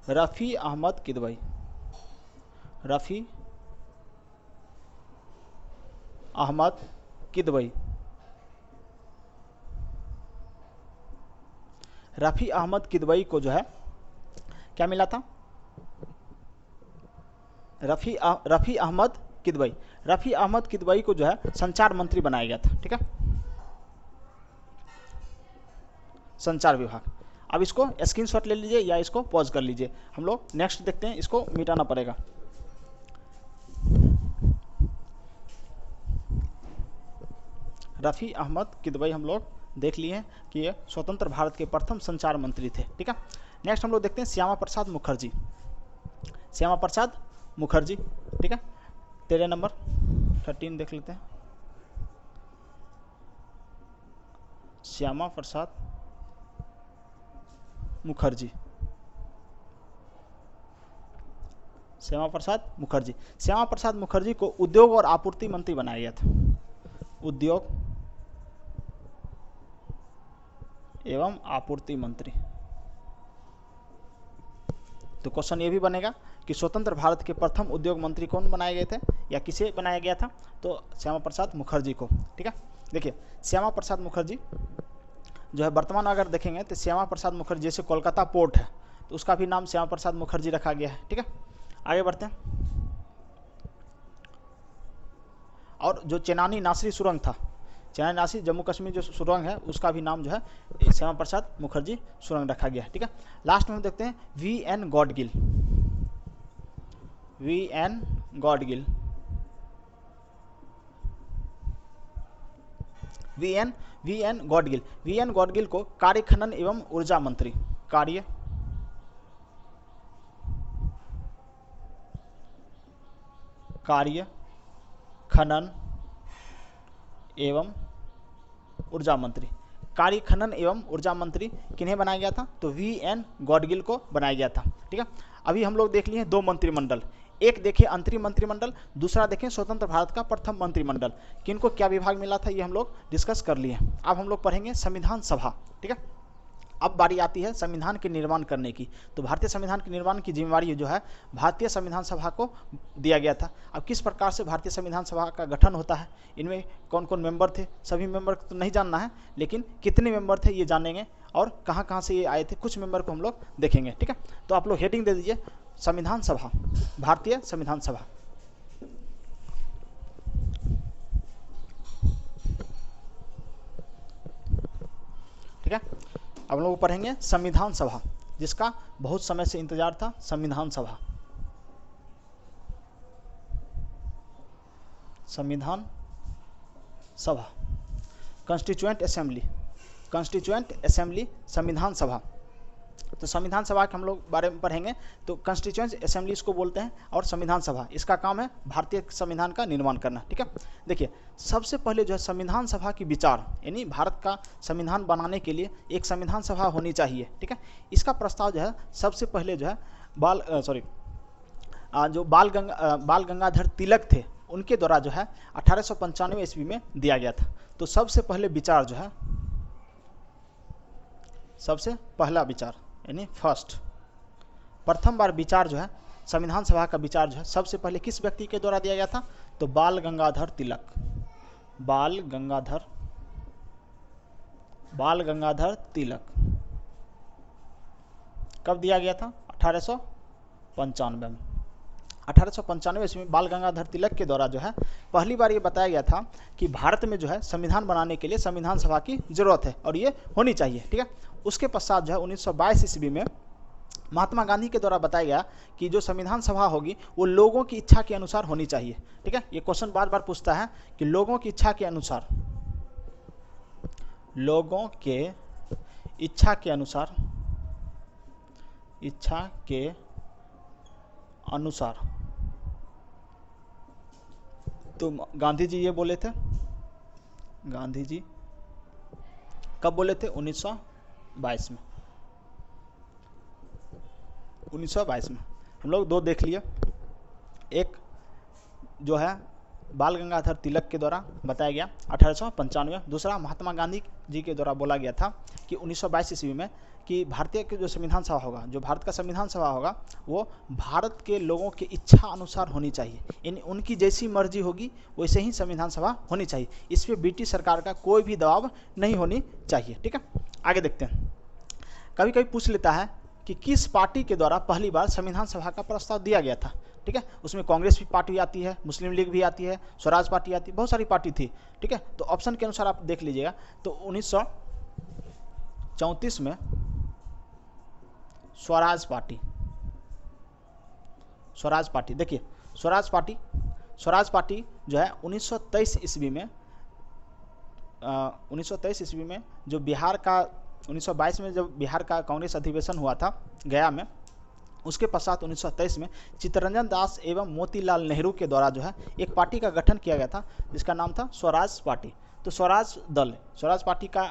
रफ़ी अहमद किदवई, रफ़ी अहमद किदवई, रफ़ी अहमद किदवई को जो है क्या मिला था, रफ़ी अहमद किदवई को जो है संचार मंत्री बनाया गया था, ठीक है, संचार विभाग। अब इसको स्क्रीनशॉट ले लीजिए या इसको पॉज कर लीजिए। हम लोग नेक्स्ट देखते हैं, इसको मिटाना पड़ेगा। रफ़ी अहमद किदवई हम लोग देख लिए हैं कि ये स्वतंत्र भारत के प्रथम संचार मंत्री थे। ठीक है, नेक्स्ट हम लोग देखते हैं श्यामा प्रसाद मुखर्जी। श्यामा प्रसाद मुखर्जी, ठीक है, 13 नंबर 13 देख लेते हैं। श्यामा प्रसाद मुखर्जी, श्यामा प्रसाद मुखर्जी। श्यामा प्रसाद मुखर्जी को उद्योग और आपूर्ति मंत्री बनाया गया था। उद्योग एवं आपूर्ति मंत्री। तो क्वेश्चन ये भी बनेगा कि स्वतंत्र भारत के प्रथम उद्योग मंत्री कौन बनाए गए थे या किसे बनाया गया था? तो श्यामा प्रसाद मुखर्जी को। ठीक है, देखिए श्यामा प्रसाद मुखर्जी जो है वर्तमान अगर देखेंगे तो श्यामा प्रसाद मुखर्जी, जैसे कोलकाता पोर्ट है तो उसका भी नाम श्यामा प्रसाद मुखर्जी रखा गया है। ठीक है, आगे बढ़ते हैं। और जो चेनानी नासरी सुरंग था, चेनानी नासरी जम्मू कश्मीर जो सुरंग है उसका भी नाम जो है श्यामा प्रसाद मुखर्जी सुरंग रखा गया है। ठीक है, लास्ट में हम देखते हैं VN. Gadgil. VN. Gadgil, VN. Gadgil. VN. Gadgil को कार्य खनन एवं ऊर्जा मंत्री, कार्य खनन एवं ऊर्जा मंत्री, कार्य खनन एवं ऊर्जा मंत्री किन्हें बनाया गया था? तो वी.एन. गॉडगिल को बनाया गया था। ठीक है, अभी हम लोग देख लिए दो मंत्रिमंडल, एक देखें अंतरिम मंत्रिमंडल, दूसरा देखें स्वतंत्र भारत का प्रथम मंत्रिमंडल। किनको क्या विभाग मिला था ये हम लोग डिस्कस कर लिए। अब हम लोग पढ़ेंगे संविधान सभा। ठीक है, अब बारी आती है संविधान के निर्माण करने की। तो भारतीय संविधान के निर्माण की जिम्मेवारी जो है भारतीय संविधान सभा को दिया गया था। अब किस प्रकार से भारतीय संविधान सभा का गठन होता है, इनमें कौन कौन मेंबर थे, सभी मेंबर तो नहीं जानना है, लेकिन कितने मेंबर थे ये जानेंगे और कहाँ कहाँ से ये आए थे, कुछ मेंबर को हम लोग देखेंगे। ठीक है, तो आप लोग हेडिंग दे दीजिए संविधान सभा, भारतीय संविधान सभा। ठीक है, अब लोग पढ़ेंगे संविधान सभा, जिसका बहुत समय से इंतजार था। संविधान सभा, संविधान सभा, कॉन्स्टिट्यूएंट असेंबली, कॉन्स्टिट्यूएंट असेंबली, संविधान सभा। तो संविधान सभा के हम लोग बारे में पढ़ेंगे। तो कॉन्स्टिट्यूएंट असेंबली इसको बोलते हैं और संविधान सभा इसका काम है भारतीय संविधान का निर्माण करना। ठीक है, देखिए सबसे पहले जो है संविधान सभा की विचार, यानी भारत का संविधान बनाने के लिए एक संविधान सभा होनी चाहिए। ठीक है, इसका प्रस्ताव जो है सबसे पहले जो है बाल गंगाधर तिलक थे, उनके द्वारा जो है 1895 ईस्वी में दिया गया था। तो सबसे पहले विचार जो है, सबसे पहला विचार यानी फर्स्ट, प्रथम बार विचार जो है संविधान सभा का विचार जो है सबसे पहले किस व्यक्ति के द्वारा दिया गया था? तो बाल गंगाधर तिलक, बाल गंगाधर तिलक। कब दिया गया था? 1895 में। 1895 ईस्वी में बाल गंगाधर तिलक के द्वारा जो है पहली बार ये बताया गया था कि भारत में जो है संविधान बनाने के लिए संविधान सभा की जरूरत है और ये होनी चाहिए। ठीक है, उसके पश्चात जो है 1922 ईस्वी में महात्मा गांधी के द्वारा बताया गया कि जो संविधान सभा होगी वो लोगों की इच्छा के अनुसार होनी चाहिए। ठीक है, ये क्वेश्चन बार बार पूछता है कि लोगों की इच्छा के अनुसार, लोगों के इच्छा के अनुसार, इच्छा के अनुसार। तो गांधी जी ये बोले थे, गांधी जी कब बोले थे? 1922 में। 1922 में हम लोग दो देख लिए, एक जो है बाल गंगाधर तिलक के द्वारा बताया गया 1895, दूसरा महात्मा गांधी जी के द्वारा बोला गया था कि 1922 ईस्वी में कि भारतीय के जो संविधान सभा होगा, जो भारत का संविधान सभा होगा, वो भारत के लोगों की इच्छा अनुसार होनी चाहिए, यानी उनकी जैसी मर्जी होगी वैसे ही संविधान सभा होनी चाहिए। इस पर ब्रिटिश सरकार का कोई भी दबाव नहीं होनी चाहिए। ठीक है, आगे देखते हैं। कभी कभी पूछ लेता है कि किस पार्टी के द्वारा पहली बार संविधान सभा का प्रस्ताव दिया गया था। ठीक है, उसमें कांग्रेस भी पार्टी आती है, मुस्लिम लीग भी आती है, स्वराज पार्टी आती है, बहुत सारी पार्टी थी। ठीक है, तो ऑप्शन के अनुसार आप देख लीजिएगा। तो 1934 में स्वराज पार्टी। स्वराज पार्टी, देखिए स्वराज पार्टी जो है 1923 ईस्वी में 1923 ईस्वी में जो बिहार का 1922 में जब बिहार का कांग्रेस अधिवेशन हुआ था गया में, उसके पश्चात 1923 में चित्तरंजन दास एवं मोतीलाल नेहरू के द्वारा जो है एक पार्टी का गठन किया गया था जिसका नाम था स्वराज पार्टी। तो स्वराज दल, स्वराज पार्टी का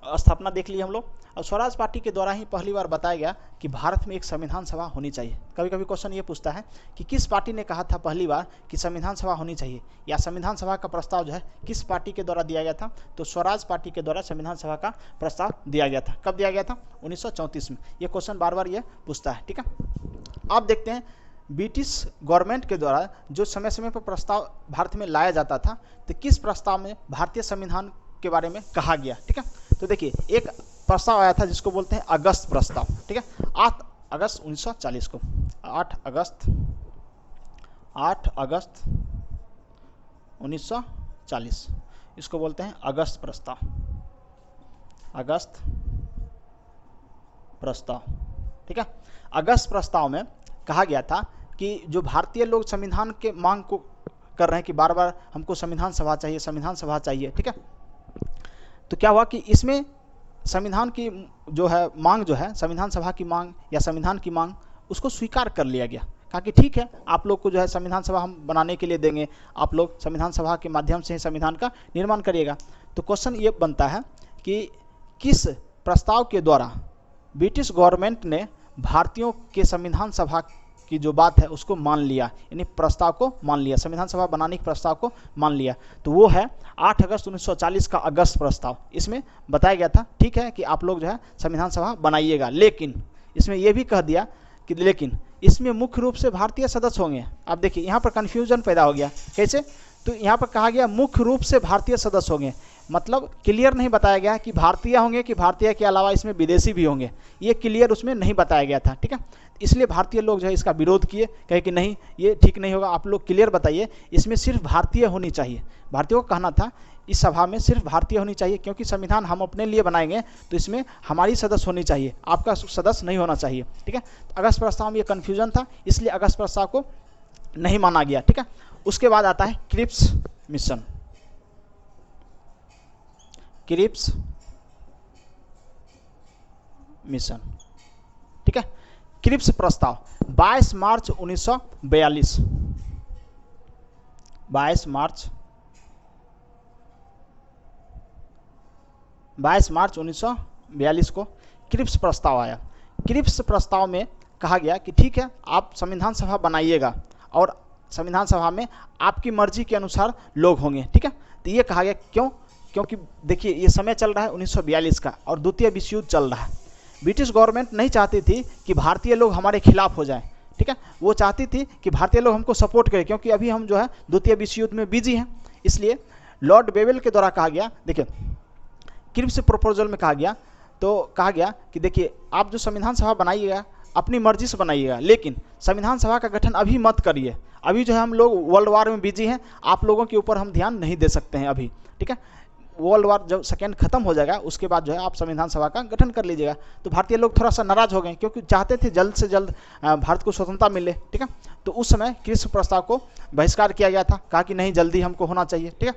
स्थापना देख ली हम लोग। और स्वराज पार्टी के द्वारा ही पहली बार बताया गया कि भारत में एक संविधान सभा होनी चाहिए। कभी कभी क्वेश्चन ये पूछता है कि किस पार्टी ने कहा था पहली बार कि संविधान सभा होनी चाहिए, या संविधान सभा का प्रस्ताव जो है किस पार्टी के द्वारा दिया गया था। तो स्वराज पार्टी के द्वारा संविधान सभा का प्रस्ताव दिया गया था। कब दिया गया था? 1934 में। ये क्वेश्चन बार बार ये पूछता है, ठीक है। आप देखते हैं ब्रिटिश गवर्नमेंट के द्वारा जो समय समय पर प्रस्ताव भारत में लाया जाता था, तो किस प्रस्ताव में भारतीय संविधान के बारे में कहा गया, ठीक है। तो देखिए एक प्रस्ताव आया था जिसको बोलते हैं अगस्त प्रस्ताव, ठीक है। 8 अगस्त 1940 को, 8 अगस्त 1940, इसको बोलते हैं अगस्त प्रस्ताव, अगस्त प्रस्ताव, ठीक है। अगस्त प्रस्ताव में कहा गया था कि जो भारतीय लोग संविधान के मांग को कर रहे हैं कि बार बार हमको संविधान सभा चाहिए, संविधान सभा चाहिए, ठीक है। तो क्या हुआ कि इसमें संविधान की जो है मांग, जो है संविधान सभा की मांग या संविधान की मांग, उसको स्वीकार कर लिया गया। कहा कि ठीक है, आप लोग को जो है संविधान सभा हम बनाने के लिए देंगे, आप लोग संविधान सभा के माध्यम से ही संविधान का निर्माण करिएगा। तो क्वेश्चन ये बनता है कि किस प्रस्ताव के द्वारा ब्रिटिश गवर्नमेंट ने भारतीयों के संविधान सभा की जो बात है उसको मान लिया, यानी प्रस्ताव को मान लिया, संविधान सभा बनाने के प्रस्ताव को मान लिया। तो वो है 8 अगस्त 1940 का अगस्त प्रस्ताव। इसमें बताया गया था ठीक है कि आप लोग जो है संविधान सभा बनाइएगा, लेकिन इसमें यह भी कह दिया कि लेकिन इसमें मुख्य रूप से भारतीय सदस्य होंगे। आप देखिए यहाँ पर कन्फ्यूजन पैदा हो गया, कैसे? तो यहाँ पर कहा गया मुख्य रूप से भारतीय सदस्य होंगे, मतलब क्लियर नहीं बताया गया कि भारतीय होंगे कि भारतीय के अलावा इसमें विदेशी भी होंगे, ये क्लियर उसमें नहीं बताया गया था, ठीक है। इसलिए भारतीय लोग जो है इसका विरोध किए, कहे कि नहीं ये ठीक नहीं होगा, आप लोग क्लियर बताइए, इसमें सिर्फ भारतीय होनी चाहिए। भारतीयों को कहना था इस सभा में सिर्फ भारतीय होनी चाहिए, क्योंकि संविधान हम अपने लिए बनाएंगे तो इसमें हमारी सदस्य होनी चाहिए, आपका सदस्य नहीं होना चाहिए, ठीक है। अगस्त प्रस्ताव में ये कन्फ्यूजन था, इसलिए अगस्त प्रस्ताव को नहीं माना गया, ठीक है। उसके बाद आता है क्रिप्स मिशन। क्रिप्स मिशन, ठीक है। क्रिप्स प्रस्ताव 22 मार्च 1942, 22 मार्च 1942 को क्रिप्स प्रस्ताव आया। क्रिप्स प्रस्ताव में कहा गया कि ठीक है आप संविधान सभा बनाइएगा और संविधान सभा में आपकी मर्जी के अनुसार लोग होंगे, ठीक है। तो ये कहा गया क्यों? क्योंकि देखिए ये समय चल रहा है 1942 का और द्वितीय विश्व युद्ध चल रहा है। ब्रिटिश गवर्नमेंट नहीं चाहती थी कि भारतीय लोग हमारे खिलाफ हो जाएं, ठीक है। वो चाहती थी कि भारतीय लोग हमको सपोर्ट करें, क्योंकि अभी हम जो है द्वितीय विश्व युद्ध में बिजी हैं। इसलिए लॉर्ड बेवेल के द्वारा कहा गया, देखिए क्रिप्स प्रपोजल में कहा गया, तो कहा गया कि देखिए आप जो संविधान सभा बनाइएगा अपनी मर्जी से बनाइएगा, लेकिन संविधान सभा का गठन अभी मत करिए, अभी जो है हम लोग वर्ल्ड वार में बिजी हैं, आप लोगों के ऊपर हम ध्यान नहीं दे सकते हैं अभी, ठीक है। वर्ल्ड वार जब सेकेंड खत्म हो जाएगा उसके बाद जो है आप संविधान सभा का गठन कर लीजिएगा। तो भारतीय लोग थोड़ा सा नाराज हो गए, क्योंकि चाहते थे जल्द से जल्द भारत को स्वतंत्रता मिले, ठीक है। तो उस समय क्रिप्स प्रस्ताव को बहिष्कार किया गया था, कहा कि नहीं जल्दी हमको होना चाहिए, ठीक है।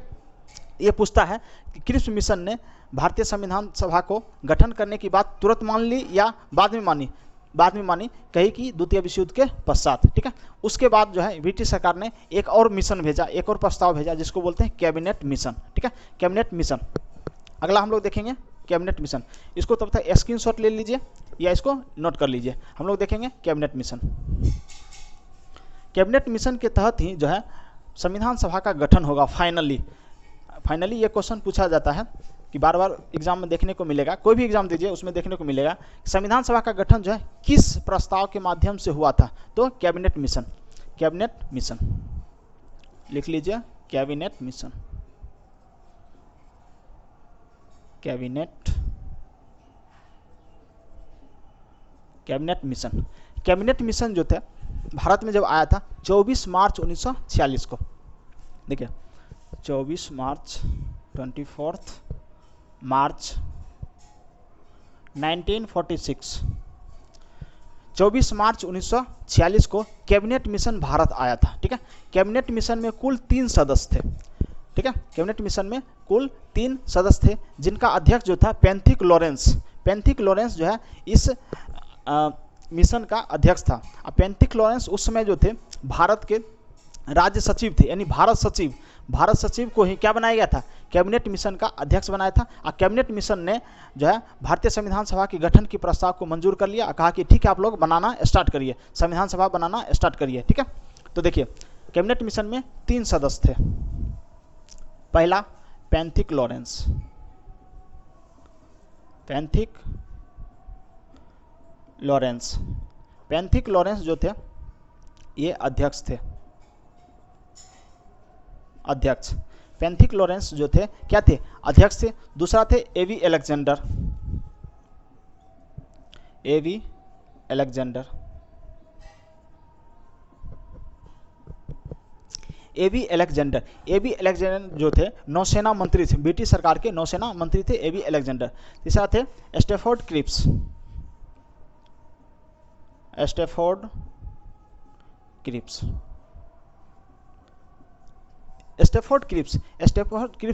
ये पूछता है कि क्रिप्स मिशन ने भारतीय संविधान सभा को गठन करने की बात तुरंत मान ली या बाद में मानी? बाद में मानी, कही कि द्वितीय विश्व युद्ध के पश्चात, ठीक है। उसके बाद जो है ब्रिटिश सरकार ने एक और मिशन भेजा, एक और प्रस्ताव भेजा जिसको बोलते हैं कैबिनेट मिशन, ठीक है। कैबिनेट मिशन अगला हम लोग देखेंगे, कैबिनेट मिशन। इसको तब तक स्क्रीनशॉट ले लीजिए या इसको नोट कर लीजिए। हम लोग देखेंगे कैबिनेट मिशन। कैबिनेट मिशन के तहत ही जो है संविधान सभा का गठन होगा फाइनली। ये क्वेश्चन पूछा जाता है कि बार बार एग्जाम में देखने को मिलेगा, कोई भी एग्जाम दीजिए उसमें देखने को मिलेगा संविधान सभा का गठन जो है किस प्रस्ताव के माध्यम से हुआ था? तो कैबिनेट मिशन। कैबिनेट मिशन लिख लीजिए, cabinet mission, cabinet mission. Cabinet mission जो थे भारत में जब आया था 24 मार्च 1946 को, देखिए 24 मार्च 24 मार्च 1946 24 मार्च 1946 को कैबिनेट मिशन भारत आया था। ठीक है, कैबिनेट मिशन में कुल 3 सदस्य थे। ठीक है, कैबिनेट मिशन में कुल 3 सदस्य थे, जिनका अध्यक्ष जो था पेंथिक लॉरेंस। पेंथिक लॉरेंस जो है इस मिशन का अध्यक्ष था। अब पेंथिक लॉरेंस उस समय जो थे भारत के राज्य सचिव थे, यानी भारत सचिव को ही क्या बनाया गया था, कैबिनेट मिशन का अध्यक्ष बनाया था। और कैबिनेट मिशन ने जो है भारतीय संविधान सभा के गठन की प्रस्ताव को मंजूर कर लिया और कहा कि ठीक है, आप लोग बनाना स्टार्ट करिए, संविधान सभा बनाना स्टार्ट करिए। ठीक है, तो देखिए कैबिनेट मिशन में 3 सदस्य थे। पहला पेंथिक लॉरेंस, पेंथिक लॉरेंस जो थे ये अध्यक्ष थे। पेंथिक लॉरेंस जो थे क्या थे, अध्यक्ष थे। दूसरा थे एवी अलेक्जेंडर। एवी अलेक्जेंडर जो थे नौसेना मंत्री थे, ब्रिटिश सरकार के नौसेना मंत्री थे एवी अलेक्जेंडर। तीसरा थे स्टैफोर्ड क्रिप्स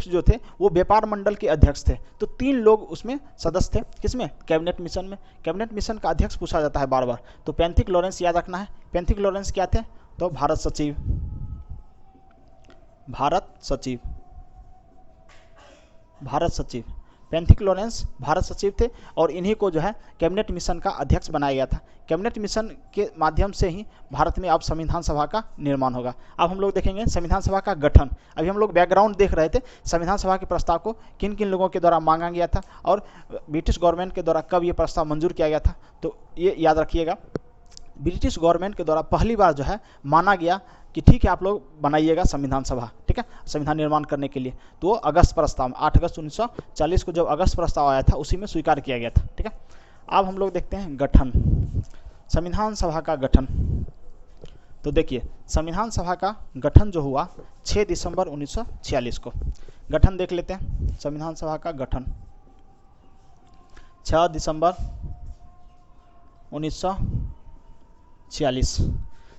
जो थे वो व्यापार मंडल के अध्यक्ष थे। तो 3 लोग उसमें सदस्य थे, किसमें, कैबिनेट मिशन में। कैबिनेट मिशन का अध्यक्ष पूछा जाता है बार बार, तो पेंथिक लॉरेंस याद रखना है। पेंथिक लॉरेंस क्या थे, तो भारत सचिव। पेंथिक लॉरेंस भारत सचिव थे और इन्हीं को जो है कैबिनेट मिशन का अध्यक्ष बनाया गया था। कैबिनेट मिशन के माध्यम से ही भारत में अब संविधान सभा का निर्माण होगा। अब हम लोग देखेंगे संविधान सभा का गठन। अभी हम लोग बैकग्राउंड देख रहे थे, संविधान सभा के प्रस्ताव को किन किन लोगों के द्वारा मांगा गया था और ब्रिटिश गवर्नमेंट के द्वारा कब ये प्रस्ताव मंजूर किया गया था। तो ये याद रखिएगा, ब्रिटिश गवर्नमेंट के द्वारा पहली बार जो है माना गया कि ठीक है, आप लोग बनाइएगा संविधान सभा, ठीक है, संविधान निर्माण करने के लिए। तो अगस्त प्रस्ताव 8 अगस्त 1940 को जब अगस्त प्रस्ताव आया था उसी में स्वीकार किया गया था। ठीक है, अब हम लोग देखते हैं गठन, संविधान सभा का गठन। तो देखिए संविधान सभा का गठन जो हुआ 6 दिसंबर 1946 को। गठन देख लेते हैं, संविधान सभा का गठन 6 दिसंबर 1946।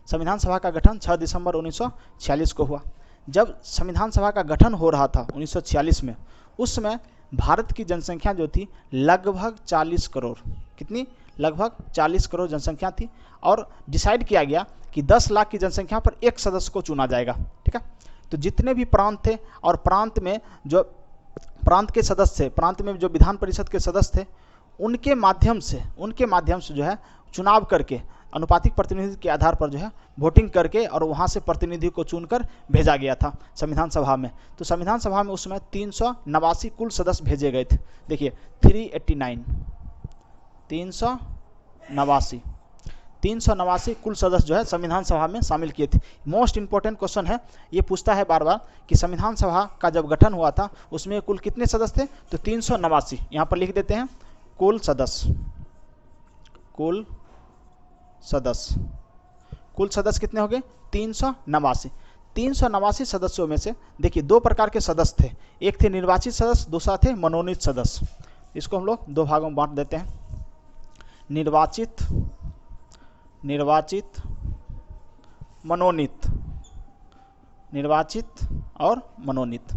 संविधान सभा का गठन 6 दिसंबर 1946 को हुआ। जब संविधान सभा का गठन हो रहा था 1946 में, उस समय भारत की जनसंख्या जो थी लगभग 40 करोड़, कितनी, लगभग 40 करोड़ जनसंख्या थी। और डिसाइड किया गया कि 10 लाख की जनसंख्या पर एक सदस्य को चुना जाएगा। ठीक है, तो जितने भी प्रांत थे और प्रांत में जो प्रांत के सदस्य थे, प्रांत में जो विधान परिषद के सदस्य थे, उनके माध्यम से जो है चुनाव करके अनुपातिक प्रतिनिधि के आधार पर जो है वोटिंग करके और वहाँ से प्रतिनिधि को चुनकर भेजा गया था संविधान सभा में। तो संविधान सभा में उस समय 389 कुल सदस्य भेजे गए थे। देखिए 389 कुल सदस्य जो है संविधान सभा में शामिल किए थे। मोस्ट इंपॉर्टेंट क्वेश्चन है, ये पूछता है बार बार कि संविधान सभा का जब गठन हुआ था उसमें कुल कितने सदस्य थे, तो 389। यहाँ पर लिख देते हैं कुल सदस्य कितने हो गए, 389। 389 सदस्यों में से देखिए 2 प्रकार के सदस्य थे, एक थे निर्वाचित सदस्य, दूसरा थे मनोनीत सदस्य। इसको हम लोग 2 भागों में बांट देते हैं, निर्वाचित और मनोनीत।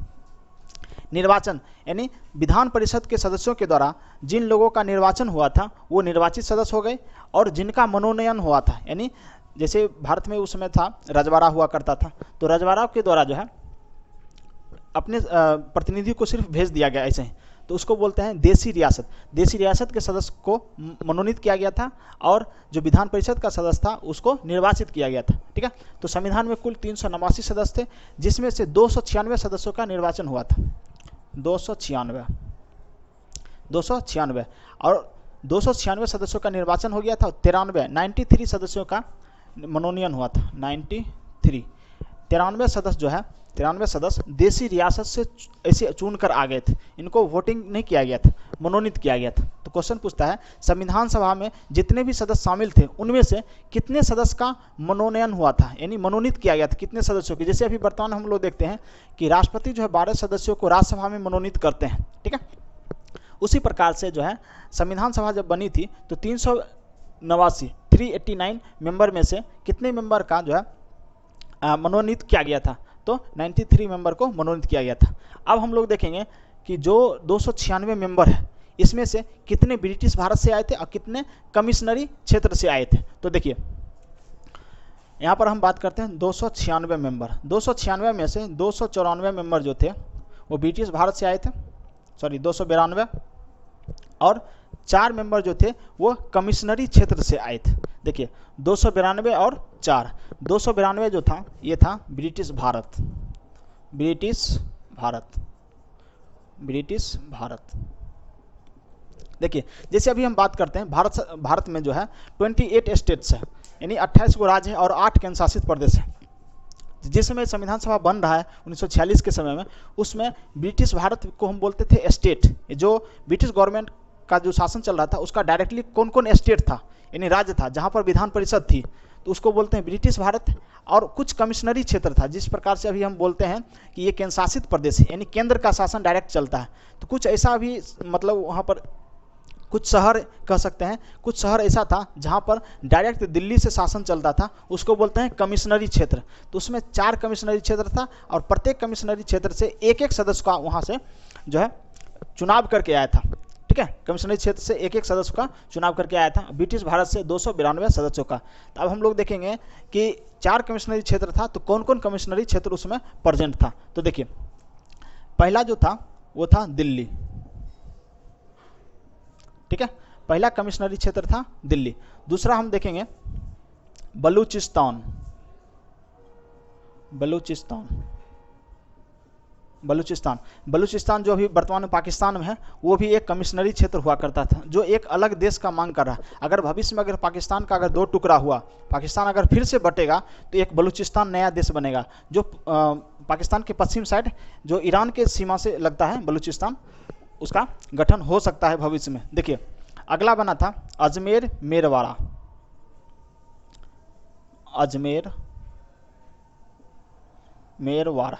निर्वाचन यानी विधान परिषद के सदस्यों के द्वारा जिन लोगों का निर्वाचन हुआ था वो निर्वाचित सदस्य हो गए, और जिनका मनोनयन हुआ था, यानी जैसे भारत में उस समय था रजवाड़ा हुआ करता था, तो रजवाड़ा के द्वारा जो है अपने प्रतिनिधि को सिर्फ भेज दिया गया ऐसे ही, तो उसको बोलते हैं देसी रियासत। देसी रियासत के सदस्य को मनोनीत किया गया था और जो विधान परिषद का सदस्य था उसको निर्वाचित किया गया था। ठीक है, तो संविधान में कुल 389 सदस्य थे, जिसमें से 296 सदस्यों का निर्वाचन हुआ था। 296 और 296 सदस्यों का निर्वाचन हो गया था। 93 सदस्यों का मनोनयन हुआ था। 93 सदस्य जो है, 93 सदस्य देसी रियासत से ऐसे चुनकर आ गए थे, इनको वोटिंग नहीं किया गया था, मनोनीत किया गया था। तो क्वेश्चन पूछता है संविधान सभा में जितने भी सदस्य शामिल थे उनमें से कितने सदस्य का मनोनयन हुआ था, यानी मनोनीत किया गया था कितने सदस्यों की। जैसे अभी वर्तमान हम लोग देखते हैं कि राष्ट्रपति जो है 12 सदस्यों को राज्यसभा में मनोनीत करते हैं। ठीक है, उसी प्रकार से जो है संविधान सभा जब बनी थी तो 389 389 मेंबर में से कितने मेंबर का जो है मनोनीत किया गया था? तो 93 मेंबर को मनोनीत किया गया था। अब हम लोग देखेंगे कि जो 296 मेंबर है इसमें से कितने ब्रिटिश भारत से आए थे और कितने कमिश्नरी क्षेत्र से आए थे। तो देखिए यहाँ पर हम बात करते हैं 296 मेंबर। 296 में से 294 मेंबर जो थे वो ब्रिटिश भारत से आए थे, सॉरी 292, और 4 मेंबर जो थे वो कमिश्नरी क्षेत्र से आए थे। देखिए 292 और 4, 292 जो था ये था British Bharat, British Bharat, British Bharat. देखिए जैसे अभी हम बात करते हैं भारत में जो है 28 स्टेट्स है, यानी 28 गो राज्य है और 8 केंद्र शासित प्रदेश है। जिस समय संविधान सभा बन रहा है 1946 के समय में, उसमें ब्रिटिश भारत को हम बोलते थे स्टेट। जो ब्रिटिश गवर्नमेंट का जो शासन चल रहा था उसका डायरेक्टली कौन कौन स्टेट था, यानी राज्य था जहाँ पर विधान परिषद थी, तो उसको बोलते हैं ब्रिटिश भारत। और कुछ कमिश्नरी क्षेत्र था, जिस प्रकार से अभी हम बोलते हैं कि ये केंद्र शासित प्रदेश है, यानी केंद्र का शासन डायरेक्ट चलता है। तो कुछ ऐसा भी मतलब वहाँ पर कुछ शहर कह सकते हैं, कुछ शहर ऐसा था जहाँ पर डायरेक्ट दिल्ली से शासन चलता था, उसको बोलते हैं कमिश्नरी क्षेत्र। तो उसमें 4 कमिश्नरी क्षेत्र था और प्रत्येक कमिश्नरी क्षेत्र से एक एक सदस्य का वहाँ से जो है चुनाव करके आया था। ठीक है, कमिश्नरी क्षेत्र से एक एक सदस्य का चुनाव करके आया था, ब्रिटिश भारत से 292 सदस्यों का। तो अब हम लोग देखेंगे कि 4 कमिश्नरी क्षेत्र था, तो कौन कौन कमिश्नरी क्षेत्र उसमें प्रेजेंट था। तो देखिए पहला जो था वो था दिल्ली। ठीक है, पहला कमिश्नरी क्षेत्र था दिल्ली। दूसरा हम देखेंगे बलूचिस्तान, बलूचिस्तान, बलूचिस्तान। बलूचिस्तान जो अभी वर्तमान में पाकिस्तान में है, वो भी एक कमिश्नरी क्षेत्र हुआ करता था, जो एक अलग देश का मांग कर रहा है। अगर भविष्य में अगर पाकिस्तान का अगर 2 टुकड़ा हुआ, पाकिस्तान अगर फिर से बटेगा, तो एक बलूचिस्तान नया देश बनेगा, जो पाकिस्तान के पश्चिम साइड जो ईरान के सीमा से लगता है बलूचिस्तान, उसका गठन हो सकता है भविष्य में। देखिए अगला बना था अजमेर मेरवाड़ा, अजमेर मेरवाड़ा,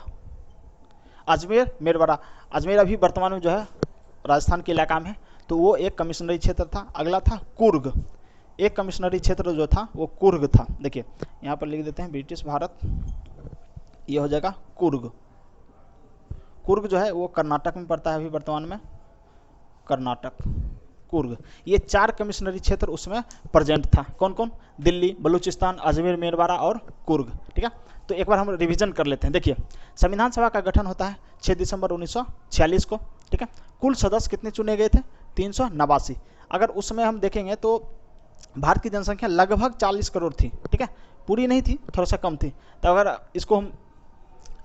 अजमेर मेरवाड़ा। अजमेर अभी वर्तमान में जो है राजस्थान के इलाका में है, तो वो एक कमिश्नरी क्षेत्र था। अगला था कुर्ग, एक कमिश्नरी क्षेत्र जो था वो कुर्ग था। देखिए यहाँ पर लिख देते हैं ब्रिटिश भारत, ये हो जाएगा कुर्ग। कुर्ग जो है वो कर्नाटक में पड़ता है अभी वर्तमान में, कर्नाटक, कुर्ग। ये 4 कमिश्नरी क्षेत्र उसमें प्रेजेंट था। कौन कौन? दिल्ली, बलूचिस्तान, अजमेर मेरवाड़ा और कुर्ग। ठीक है, तो एक बार हम रिवीजन कर लेते हैं। देखिए संविधान सभा का गठन होता है 6 दिसंबर 1946 को। ठीक है, कुल सदस्य कितने चुने गए थे? 389। अगर उसमें हम देखेंगे तो भारत की जनसंख्या लगभग 40 करोड़ थी। ठीक है, पूरी नहीं थी, थोड़ा सा कम थी। तो अगर इसको हम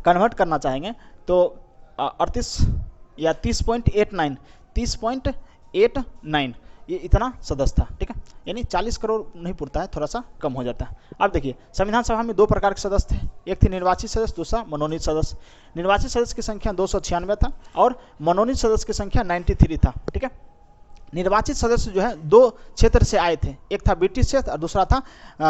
कन्वर्ट करना चाहेंगे तो 38 या 30.89, 30.89 ये इतना सदस्य था। ठीक है, यानी 40 करोड़ नहीं पुरता है, थोड़ा सा कम हो जाता है। अब देखिए संविधान सभा में 2 प्रकार के सदस्य थे, एक थे निर्वाचित सदस्य, दूसरा मनोनीत सदस्य। निर्वाचित सदस्य की संख्या 296 था और मनोनीत सदस्य की संख्या 93 था। ठीक है, निर्वाचित सदस्य जो है 2 क्षेत्र से आए थे, एक था ब्रिटिश क्षेत्र और दूसरा था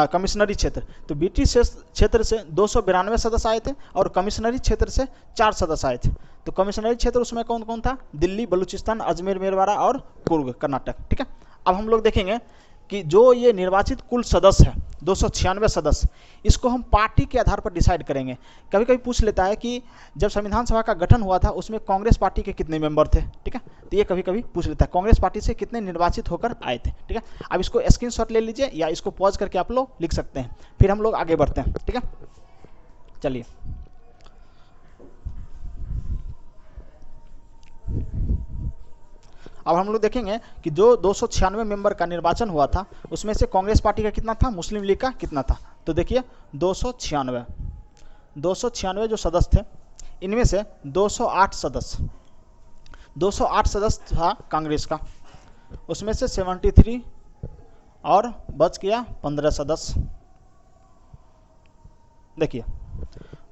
कमिश्नरी क्षेत्र। तो ब्रिटिश क्षेत्र से 292 सदस्य आए थे और कमिश्नरी क्षेत्र से 4 सदस्य आए थे। तो कमिश्नरी क्षेत्र उसमें कौन कौन था? दिल्ली, बलूचिस्तान, अजमेर मेरवाड़ा और कुर्ग, कर्नाटक। ठीक है, अब हम लोग देखेंगे कि जो ये निर्वाचित कुल सदस्य है 296 सदस्य, इसको हम पार्टी के आधार पर डिसाइड करेंगे। कभी कभी पूछ लेता है कि जब संविधान सभा का गठन हुआ था उसमें कांग्रेस पार्टी के कितने मेंबर थे। ठीक है, तो ये कभी कभी पूछ लेता है कांग्रेस पार्टी से कितने निर्वाचित होकर आए थे। ठीक है, अब इसको स्क्रीनशॉट ले लीजिए या इसको पॉज करके आप लोग लिख सकते हैं, फिर हम लोग आगे बढ़ते हैं। ठीक है, चलिए अब हम लोग देखेंगे कि जो 296 मेंबर का निर्वाचन हुआ था उसमें से कांग्रेस पार्टी का कितना था, मुस्लिम लीग का कितना था। तो देखिए 296 जो सदस्य थे, इनमें से 208 सदस्य था कांग्रेस का, उसमें से 73 और बच गया 15 सदस्य। देखिए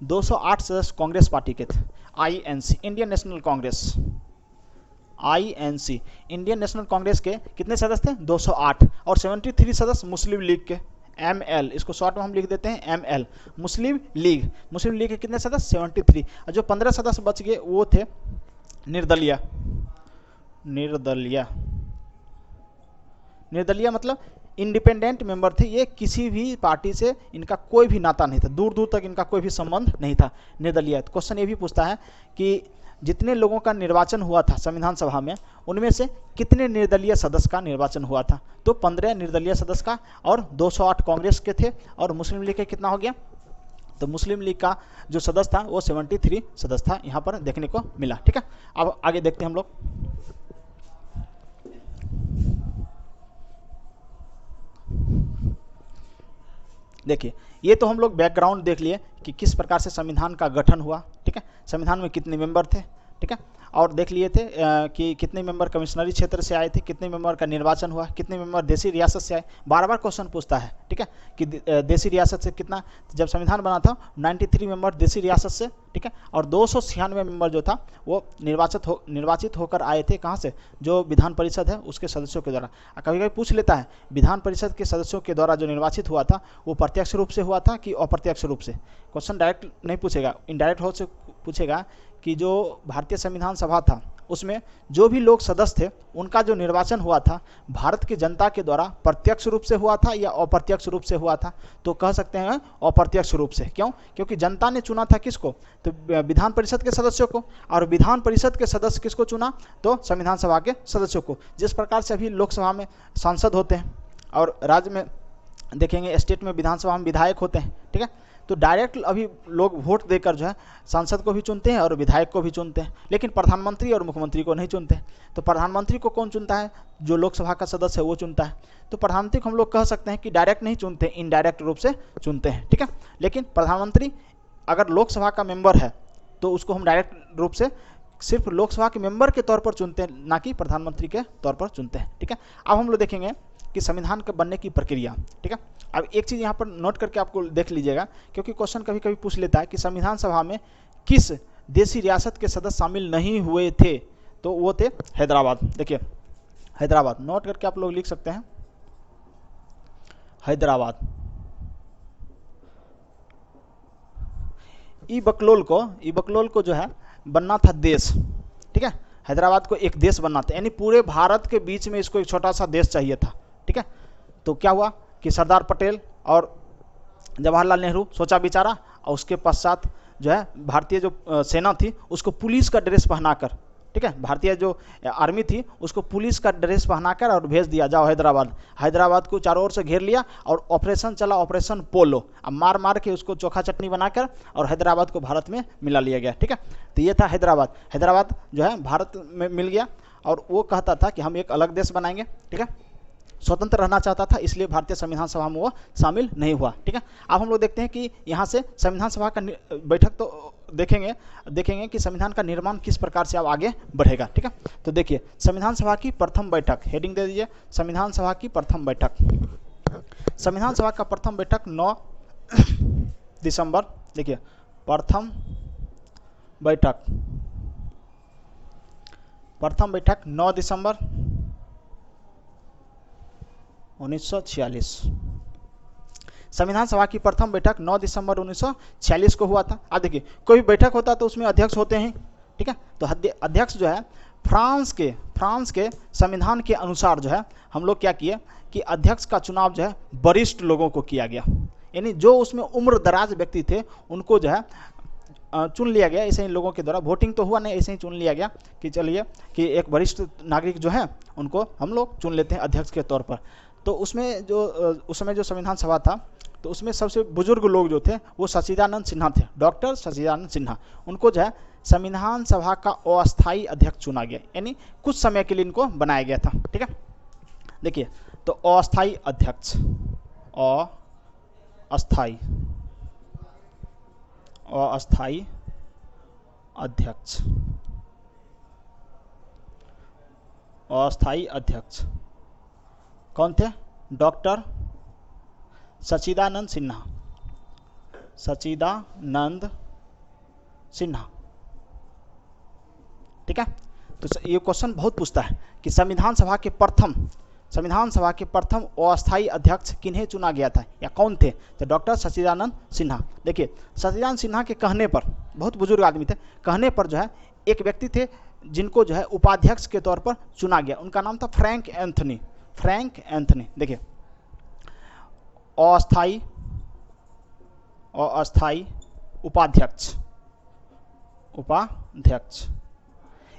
208 सदस्य कांग्रेस पार्टी के थे, INC, Indian national Congress, INC, Indian national Congress के कितने सदस्य थे? 208 और 73 सदस्य मुस्लिम लीग के, ML, इसको शॉर्ट में हम लिख देते हैं ML, मुस्लिम लीग। मुस्लिम लीग के कितने सदस्य? 73। और जो 15 सदस्य बच गए वो थे निर्दलीय मतलब इंडिपेंडेंट मेंबर थे, ये किसी भी पार्टी से इनका कोई भी नाता नहीं था, दूर दूर तक इनका कोई भी संबंध नहीं था, निर्दलीय। तो क्वेश्चन ये भी पूछता है कि जितने लोगों का निर्वाचन हुआ था संविधान सभा में, उनमें से कितने निर्दलीय सदस्य का निर्वाचन हुआ था? तो 15 निर्दलीय सदस्य का, और 208 कांग्रेस के थे, और मुस्लिम लीग के कितना हो गया? तो मुस्लिम लीग का जो सदस्य था वो 73 सदस्य था, यहाँ पर देखने को मिला। ठीक है, अब आगे देखते हैं हम लोग। देखिए, ये तो हम लोग बैकग्राउंड देख लिए कि किस प्रकार से संविधान का गठन हुआ। ठीक है, संविधान में कितने मेंबर थे, ठीक है, और देख लिए थे कि कितने मेंबर कमिश्नरी क्षेत्र से आए थे, कितने मेंबर का निर्वाचन हुआ, कितने मेंबर देसी रियासत से आए। बार बार क्वेश्चन पूछता है, ठीक है, कि देसी रियासत से कितना, जब संविधान बना था 93 मेंबर देसी रियासत से, ठीक है, और 296 मेंबर जो था वो निर्वाचित होकर आए थे, कहाँ से? जो विधान परिषद है उसके सदस्यों के द्वारा। कभी कभी पूछ लेता है विधान परिषद के सदस्यों के द्वारा जो निर्वाचित हुआ था वो प्रत्यक्ष रूप से हुआ था कि अप्रत्यक्ष रूप से। क्वेश्चन डायरेक्ट नहीं पूछेगा, इनडायरेक्ट हो से पूछेगा कि जो भारतीय संविधान सभा था उसमें जो भी लोग सदस्य थे उनका जो निर्वाचन हुआ था भारत की जनता के द्वारा प्रत्यक्ष रूप से हुआ था या अप्रत्यक्ष रूप से हुआ था? तो कह सकते हैं अप्रत्यक्ष रूप से। क्यों? क्योंकि जनता ने चुना था किसको? तो विधान परिषद के सदस्यों को, और विधान परिषद के सदस्य किसको चुना? तो संविधान सभा के सदस्यों को। जिस प्रकार से अभी लोकसभा में सांसद होते हैं और राज्य में देखेंगे स्टेट में विधानसभा में विधायक होते हैं, ठीक है, तो डायरेक्ट अभी लोग वोट देकर जो है सांसद को भी चुनते हैं और विधायक को भी चुनते हैं, लेकिन प्रधानमंत्री और मुख्यमंत्री को नहीं चुनते। तो प्रधानमंत्री को कौन चुनता है? जो लोकसभा का सदस्य है वो चुनता है। तो प्रधानमंत्री को हम लोग कह सकते हैं कि डायरेक्ट नहीं चुनते, इनडायरेक्ट रूप से चुनते हैं, ठीक है। लेकिन प्रधानमंत्री अगर लोकसभा का मेंबर है तो उसको हम डायरेक्ट रूप से सिर्फ लोकसभा के मेंबर के तौर पर चुनते हैं, ना कि प्रधानमंत्री के तौर पर चुनते हैं, ठीक है। अब हम लोग देखेंगे कि संविधान के बनने की प्रक्रिया, ठीक है। अब एक चीज़ यहाँ पर नोट करके आपको देख लीजिएगा, क्योंकि क्वेश्चन कभी कभी पूछ लेता है कि संविधान सभा में किस देसी रियासत के सदस्य शामिल नहीं हुए थे? तो वो थे हैदराबाद। देखिए हैदराबाद नोट करके आप लोग लिख सकते हैं, हैदराबाद। ई बकलोल को जो है बनना था देश, ठीक है। हैदराबाद को एक देश बनना था, यानी पूरे भारत के बीच में इसको एक छोटा सा देश चाहिए था, ठीक है। तो क्या हुआ कि सरदार पटेल और जवाहरलाल नेहरू सोचा विचारा, और उसके पश्चात जो है भारतीय जो सेना थी उसको पुलिस का ड्रेस पहनाकर, ठीक है, भारतीय जो आर्मी थी उसको पुलिस का ड्रेस पहनाकर और भेज दिया, जाओ हैदराबाद। हैदराबाद को चारों ओर से घेर लिया और ऑपरेशन चला, ऑपरेशन पोलो। अब मार मार के उसको चोखा चटनी बनाकर और हैदराबाद को भारत में मिला लिया गया, ठीक है। तो ये था हैदराबाद। हैदराबाद जो है भारत में मिल गया और वो कहता था कि हम एक अलग देश बनाएंगे, ठीक है, स्वतंत्र रहना चाहता था, इसलिए भारतीय संविधान सभा में वो शामिल नहीं हुआ, ठीक है। अब हम लोग देखते हैं कि यहाँ से संविधान सभा का बैठक तो देखेंगे कि संविधान का निर्माण किस प्रकार से अब आगे बढ़ेगा, ठीक है। तो देखिए संविधान सभा की प्रथम बैठक, हेडिंग दे दीजिए, संविधान सभा की प्रथम बैठक। संविधान सभा का प्रथम बैठक 9 दिसंबर, देखिए प्रथम बैठक 9 दिसंबर 1946। संविधान सभा की प्रथम बैठक 9 दिसंबर 1946 को हुआ था। अब देखिए कोई भी बैठक होता है तो उसमें अध्यक्ष होते हैं, ठीक है। तो अध्यक्ष जो है फ्रांस के संविधान के अनुसार जो है हम लोग क्या किए कि अध्यक्ष का चुनाव जो है वरिष्ठ लोगों को किया गया, यानी जो उसमें उम्र दराज व्यक्ति थे उनको जो है चुन लिया गया। ऐसे ही लोगों के द्वारा वोटिंग तो हुआ नहीं, ऐसे ही चुन लिया गया कि चलिए कि एक वरिष्ठ नागरिक जो है उनको हम लोग चुन लेते हैं अध्यक्ष के तौर पर। तो उसमें जो उस समय जो संविधान सभा था तो उसमें सबसे बुजुर्ग लोग जो थे वो सच्चिदानंद सिन्हा थे, डॉक्टर सच्चिदानंद सिन्हा। उनको जो है संविधान सभा का अस्थायी अध्यक्ष चुना गया, यानी कुछ समय के लिए इनको बनाया गया था, ठीक है। देखिए तो अस्थायी अध्यक्ष, अस्थायी अध्यक्ष कौन थे? डॉक्टर सच्चिदानंद सिन्हा, ठीक है। तो ये क्वेश्चन बहुत पूछता है कि संविधान सभा के प्रथम अस्थायी अध्यक्ष किन्हें चुना गया था या कौन थे? तो डॉक्टर सच्चिदानंद सिन्हा। देखिए सच्चिदानंद सिन्हा के कहने पर, बहुत बुजुर्ग आदमी थे, कहने पर जो है एक व्यक्ति थे जिनको जो है उपाध्यक्ष के तौर पर चुना गया, उनका नाम था फ्रैंक एंथनी। Frank Anthony. देखिए अस्थाई उपाध्यक्ष,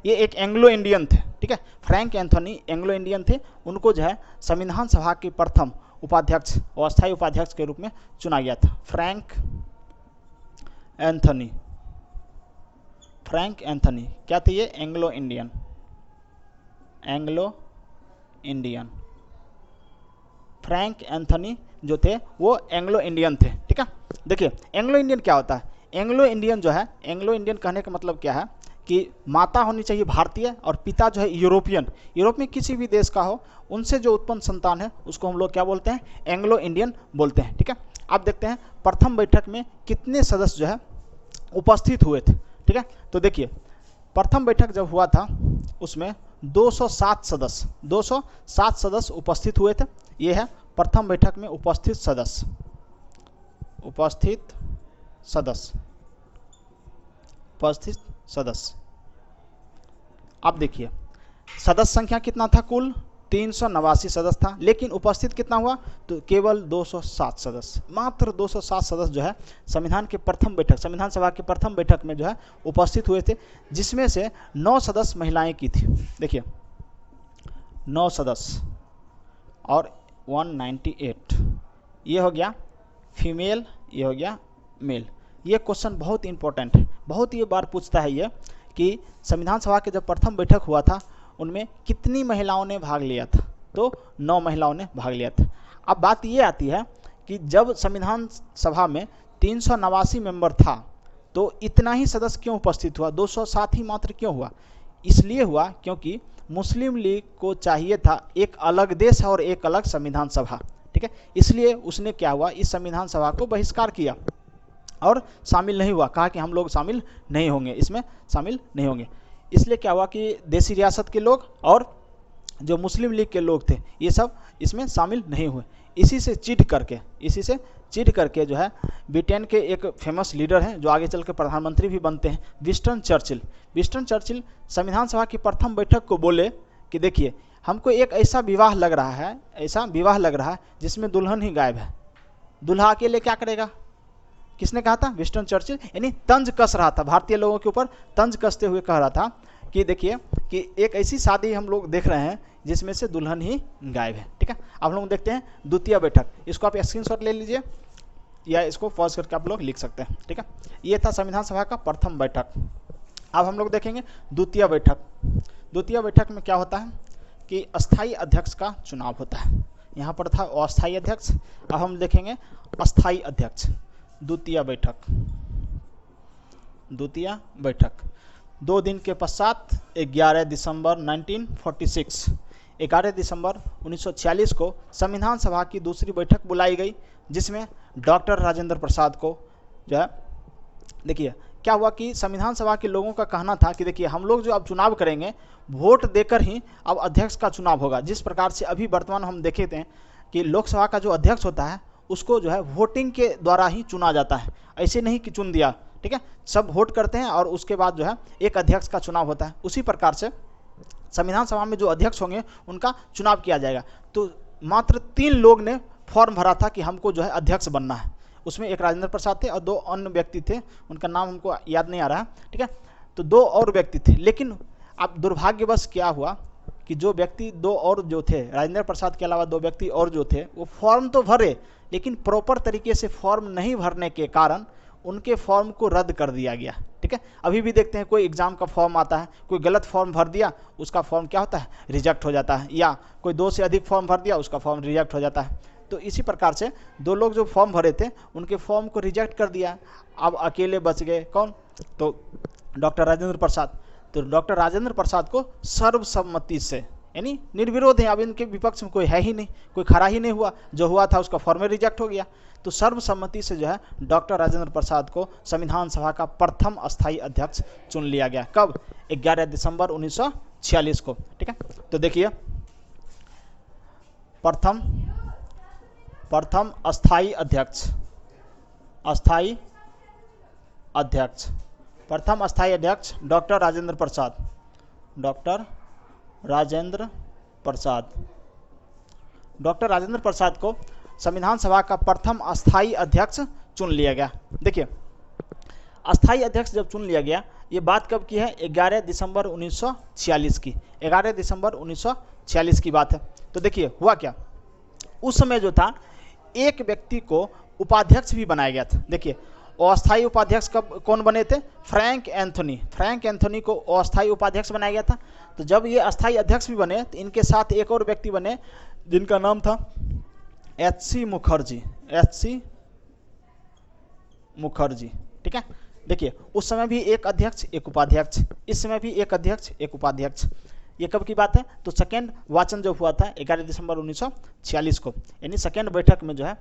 ये एक एंग्लो इंडियन थे, ठीक है। फ्रैंक एंथनी एंग्लो इंडियन थे, उनको जो है संविधान सभा के प्रथम उपाध्यक्ष और अस्थायी उपाध्यक्ष के रूप में चुना गया था। फ्रैंक एंथनी क्या थे ये? Anglo Indian. फ्रैंक एंथनी जो थे वो एंग्लो इंडियन थे, ठीक है। देखिए एंग्लो इंडियन क्या होता है? एंग्लो इंडियन जो है, एंग्लो इंडियन कहने का मतलब क्या है कि माता होनी चाहिए भारतीय और पिता जो है यूरोपियन, यूरोप में किसी भी देश का हो, उनसे जो उत्पन्न संतान है उसको हम लोग क्या बोलते हैं? एंग्लो इंडियन बोलते हैं, ठीक है। आप देखते हैं प्रथम बैठक में कितने सदस्य जो है उपस्थित हुए थे, ठीक है। तो देखिए प्रथम बैठक जब हुआ था उसमें 207 सदस्य उपस्थित हुए थे। ये है प्रथम बैठक में उपस्थित सदस्य। अब देखिए सदस्य संख्या कितना था? कुल 389 सदस्य था, लेकिन उपस्थित कितना हुआ? तो केवल 207 सदस्य, मात्र 207 सदस्य जो है संविधान सभा के प्रथम बैठक में जो है उपस्थित हुए थे, जिसमें से 9 सदस्य महिलाएं की थी। देखिए 9 सदस्य और 198, ये हो गया फीमेल, ये हो गया मेल। ये क्वेश्चन बहुत इंपॉर्टेंट है, बहुत ये बार पूछता है ये कि संविधान सभा के जब प्रथम बैठक हुआ था उनमें कितनी महिलाओं ने भाग लिया था? तो 9 महिलाओं ने भाग लिया था। अब बात ये आती है कि जब संविधान सभा में 389 मेंबर था तो इतना ही सदस्य क्यों उपस्थित हुआ? 207 ही मात्र क्यों हुआ? इसलिए हुआ क्योंकि मुस्लिम लीग को चाहिए था एक अलग देश और एक अलग संविधान सभा, ठीक है। इसलिए उसने क्या हुआ, इस संविधान सभा को बहिष्कार किया और शामिल नहीं हुआ, कहा कि हम लोग शामिल नहीं होंगे, इसमें शामिल नहीं होंगे। इसलिए क्या हुआ कि देसी रियासत के लोग और जो मुस्लिम लीग के लोग थे ये सब इसमें शामिल नहीं हुए। इसी से चिढ़ करके जो है ब्रिटेन के एक फेमस लीडर हैं जो आगे चल के प्रधानमंत्री भी बनते हैं, विंस्टन चर्चिल संविधान सभा की प्रथम बैठक को बोले कि देखिए हमको एक ऐसा विवाह लग रहा है जिसमें दुल्हन ही गायब है, दूल्हा अकेले क्या करेगा? किसने कहा था? Winston Churchill. यानी तंज कस रहा था, भारतीय लोगों के ऊपर तंज कसते हुए कह रहा था कि देखिए कि एक ऐसी शादी हम लोग देख रहे हैं जिसमें से दुल्हन ही गायब है, ठीक है। अब हम लोग देखते हैं द्वितीय बैठक, इसको आप स्क्रीनशॉट ले लीजिए या इसको पॉज करके आप लोग लिख सकते हैं, ठीक है। ये था संविधान सभा का प्रथम बैठक। अब हम लोग देखेंगे द्वितीय बैठक में क्या होता है कि अस्थायी अध्यक्ष का चुनाव होता है। यहाँ पर था अस्थायी अध्यक्ष, अब हम देखेंगे अस्थायी अध्यक्ष। द्वितीय बैठक 2 दिन के पश्चात 11 दिसंबर 1946 को संविधान सभा की दूसरी बैठक बुलाई गई, जिसमें डॉक्टर राजेंद्र प्रसाद को जो है, देखिए क्या हुआ कि संविधान सभा के लोगों का कहना था कि देखिए हम लोग जो अब चुनाव करेंगे वोट देकर ही अब अध्यक्ष का चुनाव होगा। जिस प्रकार से अभी वर्तमान हम देखे थे कि लोकसभा का जो अध्यक्ष होता है उसको जो है वोटिंग के द्वारा ही चुना जाता है, ऐसे नहीं कि चुन दिया, ठीक है। सब वोट करते हैं और उसके बाद जो है एक अध्यक्ष का चुनाव होता है। उसी प्रकार से संविधान सभा में जो अध्यक्ष होंगे उनका चुनाव किया जाएगा। तो मात्र 3 लोग ने फॉर्म भरा था कि हमको जो है अध्यक्ष बनना है। उसमें एक राजेंद्र प्रसाद थे और 2 अन्य व्यक्ति थे, उनका नाम हमको याद नहीं आ रहा है, ठीक है। तो 2 और व्यक्ति थे, लेकिन अब दुर्भाग्यवश क्या हुआ कि जो व्यक्ति 2 और जो थे, राजेंद्र प्रसाद के अलावा 2 व्यक्ति और जो थे, वो फॉर्म तो भरे लेकिन प्रॉपर तरीके से फॉर्म नहीं भरने के कारण उनके फॉर्म को रद्द कर दिया गया, ठीक है। अभी भी देखते हैं कोई एग्जाम का फॉर्म आता है, कोई गलत फॉर्म भर दिया, उसका फॉर्म क्या होता है? रिजेक्ट हो जाता है, या कोई 2 से अधिक फॉर्म भर दिया, उसका फॉर्म रिजेक्ट हो जाता है। तो इसी प्रकार से 2 लोग जो फॉर्म भरे थे उनके फॉर्म को रिजेक्ट कर दिया। अब अकेले बच गए कौन? तो डॉक्टर राजेंद्र प्रसाद। तो डॉक्टर राजेंद्र प्रसाद को सर्वसम्मति से, यानी निर्विरोध है, अब इनके विपक्ष में कोई है ही नहीं, कोई खड़ा ही नहीं हुआ, जो हुआ था उसका फॉर्म रिजेक्ट हो गया। तो सर्वसम्मति से जो है डॉक्टर राजेंद्र प्रसाद को संविधान सभा का प्रथम अस्थायी अध्यक्ष चुन लिया गया। कब? 11 दिसंबर 1946 को, ठीक है। तो देखिए प्रथम अस्थायी अध्यक्ष डॉक्टर राजेंद्र प्रसाद। डॉक्टर राजेंद्र प्रसाद को संविधान सभा का प्रथम अस्थायी अध्यक्ष चुन लिया गया। देखिए, अस्थायी अध्यक्ष जब चुन लिया गया, ये बात कब की है? 11 दिसंबर 1946 की। 11 दिसंबर 1946 की बात है। तो देखिए हुआ क्या, उस समय जो था एक व्यक्ति को उपाध्यक्ष भी बनाया गया था। देखिए, अस्थायी उपाध्यक्ष कब कौन बने थे? Frank Anthony. फ्रैंक एंथोनी को अस्थायी उपाध्यक्ष बनाया गया था। तो जब ये अस्थायी अध्यक्ष भी बने तो इनके साथ एक और व्यक्ति बने जिनका नाम था एच.सी. मुखर्जी। एच.सी. मुखर्जी, ठीक है। देखिए, उस समय भी एक अध्यक्ष एक उपाध्यक्ष, इस समय भी एक अध्यक्ष एक उपाध्यक्ष। ये कब की बात है? तो सेकेंड वाचन जो हुआ था 11 दिसंबर 1946 को, यानी सेकेंड बैठक में जो है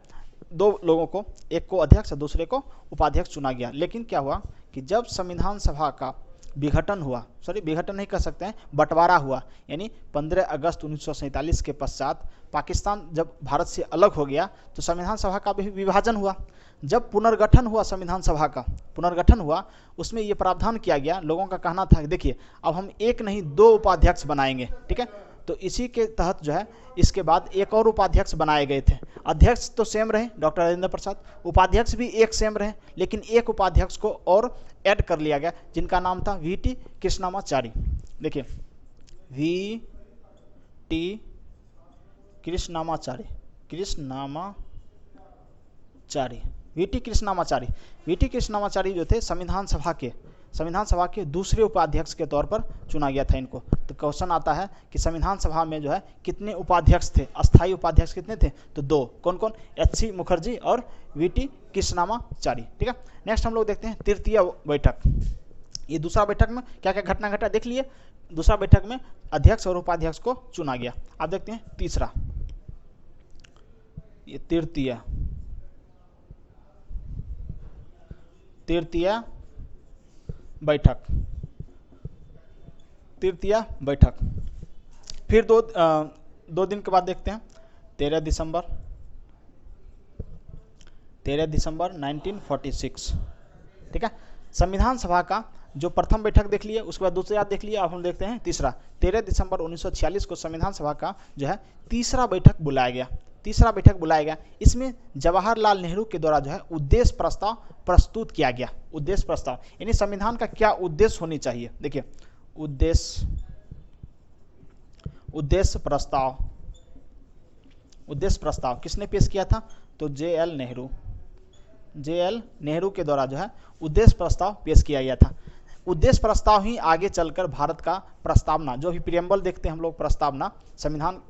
दो लोगों को, एक को अध्यक्ष और दूसरे को उपाध्यक्ष चुना गया। लेकिन क्या हुआ कि जब संविधान सभा का विघटन हुआ, सॉरी विघटन नहीं कर सकते हैं, बंटवारा हुआ, यानी 15 अगस्त 1947 के पश्चात पाकिस्तान जब भारत से अलग हो गया तो संविधान सभा का भी विभाजन हुआ। जब पुनर्गठन हुआ संविधान सभा का, पुनर्गठन हुआ, उसमें ये प्रावधान किया गया, लोगों का कहना था कि देखिए अब हम एक नहीं दो उपाध्यक्ष बनाएंगे, ठीक है। तो इसी के तहत जो है इसके बाद एक और उपाध्यक्ष बनाए गए थे। अध्यक्ष तो सेम रहे डॉक्टर राजेंद्र प्रसाद, उपाध्यक्ष भी एक सेम रहे, लेकिन एक उपाध्यक्ष को और ऐड कर लिया गया जिनका नाम था वी.टी. कृष्णामाचारी। देखिए, VT. Krishnamachari, VT. Krishnamachari. VT. Krishnamachari जो थे संविधान सभा के दूसरे उपाध्यक्ष के तौर पर चुना गया था इनको। तो क्वेश्चन आता है कि संविधान सभा में जो है कितने उपाध्यक्ष थे? अस्थायी उपाध्यक्ष कितने थे? तो दो। कौन कौन? एच.सी. मुखर्जी और वी.टी. कृष्णामाचारी, ठीक है। नेक्स्ट हम लोग देखते हैं तृतीय बैठक। ये दूसरा बैठक में क्या क्या घटना घटा देख लिए। दूसरा बैठक में अध्यक्ष और उपाध्यक्ष को चुना गया। आप देखते हैं तीसरा, ये तृतीय बैठक। फिर दो दिन के बाद देखते हैं 13 दिसंबर 1946, ठीक है। संविधान सभा का जो प्रथम बैठक देख लिए, उसके बाद दूसरा देख लिया, अब हम देखते हैं तीसरा। 13 दिसंबर 1946 को संविधान सभा का जो है तीसरा बैठक बुलाया गया। इसमें जवाहरलाल नेहरू के द्वारा जो है उद्देश्य प्रस्ताव प्रस्तुत किया गया। उद्देश्य प्रस्ताव यानी संविधान का क्या उद्देश्य होनी चाहिए। देखिए, उद्देश्य प्रस्ताव किसने पेश किया था? तो जे.एल. नेहरू के द्वारा जो है उद्देश्य प्रस्ताव पेश किया गया था। उद्देश्य प्रस्ताव ही आगे चलकर भारत का प्रस्तावना, जो भी प्रियम्बल देखते हैं हम लोग, प्रस्तावना संविधान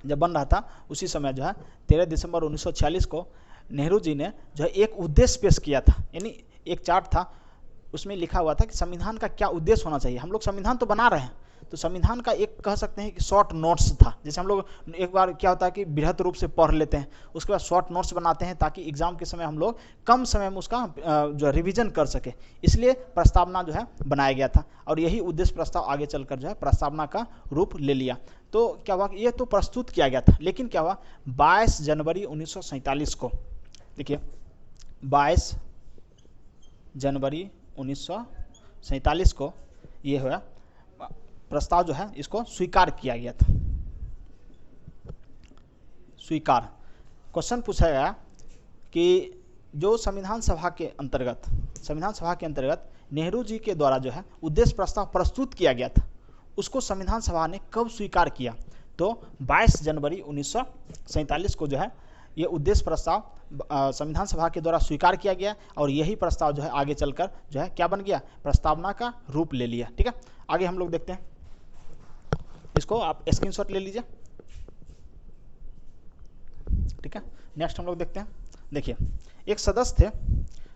जब बन रहा था उसी समय जो है 13 दिसंबर 1946 को नेहरू जी ने जो है एक उद्देश्य पेश किया था, यानी एक चार्ट था, उसमें लिखा हुआ था कि संविधान का क्या उद्देश्य होना चाहिए। हम लोग संविधान तो बना रहे हैं, तो संविधान का एक कह सकते हैं कि शॉर्ट नोट्स था। जैसे हम लोग एक बार क्या होता है कि बृहद रूप से पढ़ लेते हैं, उसके बाद शॉर्ट नोट्स बनाते हैं ताकि एग्जाम के समय हम लोग कम समय में उसका जो रिवीजन कर सके, इसलिए प्रस्तावना जो है बनाया गया था। और यही उद्देश्य प्रस्ताव आगे चलकर जो है प्रस्तावना का रूप ले लिया। तो क्या हुआ, ये तो प्रस्तुत किया गया था, लेकिन क्या हुआ 22 जनवरी 1947 को, देखिए 22 जनवरी 1947 को ये हुआ प्रस्ताव जो है इसको स्वीकार किया गया था। स्वीकार क्वेश्चन पूछा गया कि जो संविधान सभा के अंतर्गत नेहरू जी के द्वारा जो है उद्देश्य प्रस्ताव प्रस्तुत किया गया था, उसको संविधान सभा ने कब स्वीकार किया? तो 22 जनवरी 1947 को जो है ये उद्देश्य प्रस्ताव संविधान सभा के द्वारा स्वीकार किया गया, और यही प्रस्ताव जो है आगे चलकर जो है क्या बन गया? प्रस्तावना का रूप ले लिया, ठीक है। आगे हम लोग देखते हैं, इसको आप स्क्रीनशॉट ले लीजिए, ठीक है। नेक्स्ट हम लोग देखते हैं। देखिए, एक सदस्य थे,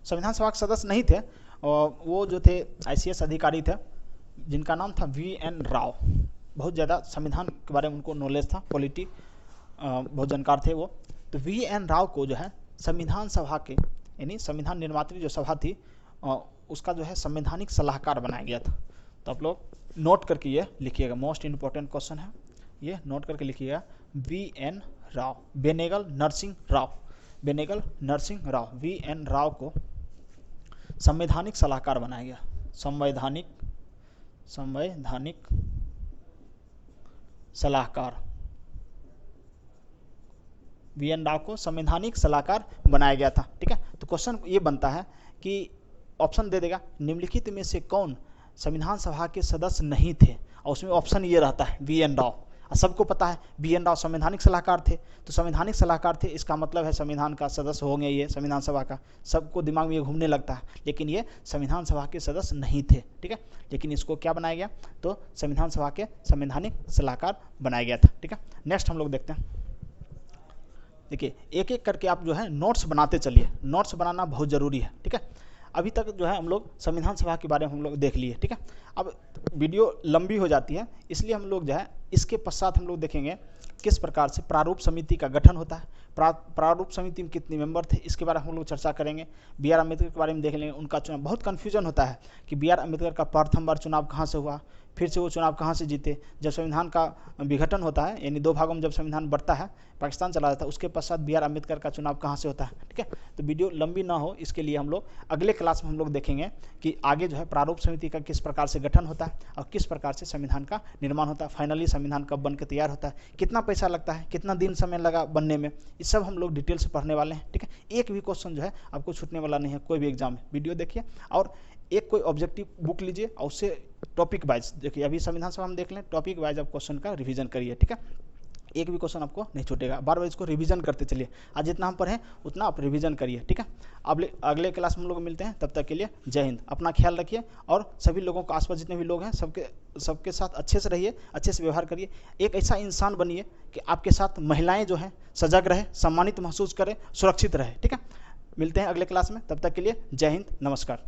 संविधान सभा के सदस्य नहीं थे, और वो जो थे ICS अधिकारी थे, जिनका नाम था V.N. राव। बहुत ज़्यादा संविधान के बारे में उनको नॉलेज था, पॉलिटी बहुत जानकार थे वो। तो V.N. राव को जो है संविधान सभा के, यानी संविधान निर्मात्री जो सभा थी उसका जो है संवैधानिक सलाहकार बनाया गया था। तो आप लोग नोट करके ये लिखिएगा, मोस्ट इम्पोर्टेंट क्वेश्चन है, ये नोट करके लिखिएगा। V.N. राव, बेनेगल नरसिंह राव, V.N. राव को संवैधानिक सलाहकार बनाया गया। संवैधानिक सलाहकार, VN राव को संवैधानिक सलाहकार बनाया गया था। ठीक है, तो क्वेश्चन ये बनता है कि ऑप्शन दे देगा निम्नलिखित में से कौन संविधान सभा के सदस्य नहीं थे, और उसमें ऑप्शन ये रहता है VN राव। सबको पता है VN राव संवैधानिक सलाहकार थे, तो संवैधानिक सलाहकार थे इसका मतलब है संविधान का सदस्य होंगे ये संविधान सभा का, सबको दिमाग में ये घूमने लगता है, लेकिन ये संविधान सभा के सदस्य नहीं थे। ठीक है, लेकिन इसको क्या बनाया गया, तो संविधान सभा के संवैधानिक सलाहकार बनाया गया था। ठीक है, नेक्स्ट हम लोग देखते हैं। देखिए एक एक करके आप जो है नोट्स बनाते चलिए, नोट्स बनाना बहुत ज़रूरी है। ठीक है, अभी तक जो है हम लोग संविधान सभा के बारे में हम लोग देख लिए। ठीक है, अब वीडियो लंबी हो जाती है, इसलिए हम लोग जो है इसके पश्चात हम लोग देखेंगे किस प्रकार से प्रारूप समिति का गठन होता है, प्रारूप समिति में कितने मेंबर थे, इसके बारे में हम लोग चर्चा करेंगे। BR अम्बेडकर के बारे में देख लेंगे, उनका चुनाव बहुत कन्फ्यूजन होता है कि BR अम्बेडकर का प्रथम बार चुनाव कहाँ से हुआ, फिर से वो चुनाव कहाँ से जीते। जब संविधान का विघटन होता है, यानी 2 भागों में जब संविधान बढ़ता है, पाकिस्तान चला जाता है, उसके पश्चात BR अम्बेडकर का चुनाव कहाँ से होता है। ठीक है, तो वीडियो लंबी ना हो इसके लिए हम लोग अगले क्लास में हम लोग देखेंगे कि आगे जो है प्रारूप समिति का किस प्रकार से गठन होता है और किस प्रकार से संविधान का निर्माण होता है, फाइनली संविधान कब बन के तैयार होता है, कितना पैसा लगता है, कितना दिन समय लगा बनने में, ये सब हम लोग डिटेल से पढ़ने वाले हैं। ठीक है, एक भी क्वेश्चन जो है आपको छूटने वाला नहीं है, कोई भी एग्जाम में। वीडियो देखिए और एक कोई ऑब्जेक्टिव बुक लीजिए और उससे टॉपिक वाइज देखिए, अभी संविधान सभा हम देख लें, टॉपिक वाइज आप क्वेश्चन का रिवीजन करिए। ठीक है, एक भी क्वेश्चन आपको नहीं छूटेगा, बार बार इसको रिवीजन करते चलिए, आज जितना हम पढ़ें उतना आप रिवीजन करिए। ठीक है, अब अगले क्लास में हम लोग मिलते हैं, तब तक के लिए जय हिंद, अपना ख्याल रखिए और सभी लोगों को आसपास जितने भी लोग हैं सबके साथ अच्छे से रहिए, अच्छे से व्यवहार करिए, एक ऐसा इंसान बनिए कि आपके साथ महिलाएं जो हैं सजग रहे, सम्मानित महसूस करें, सुरक्षित रहे। ठीक है, मिलते हैं अगले क्लास में, तब तक के लिए जय हिंद, नमस्कार।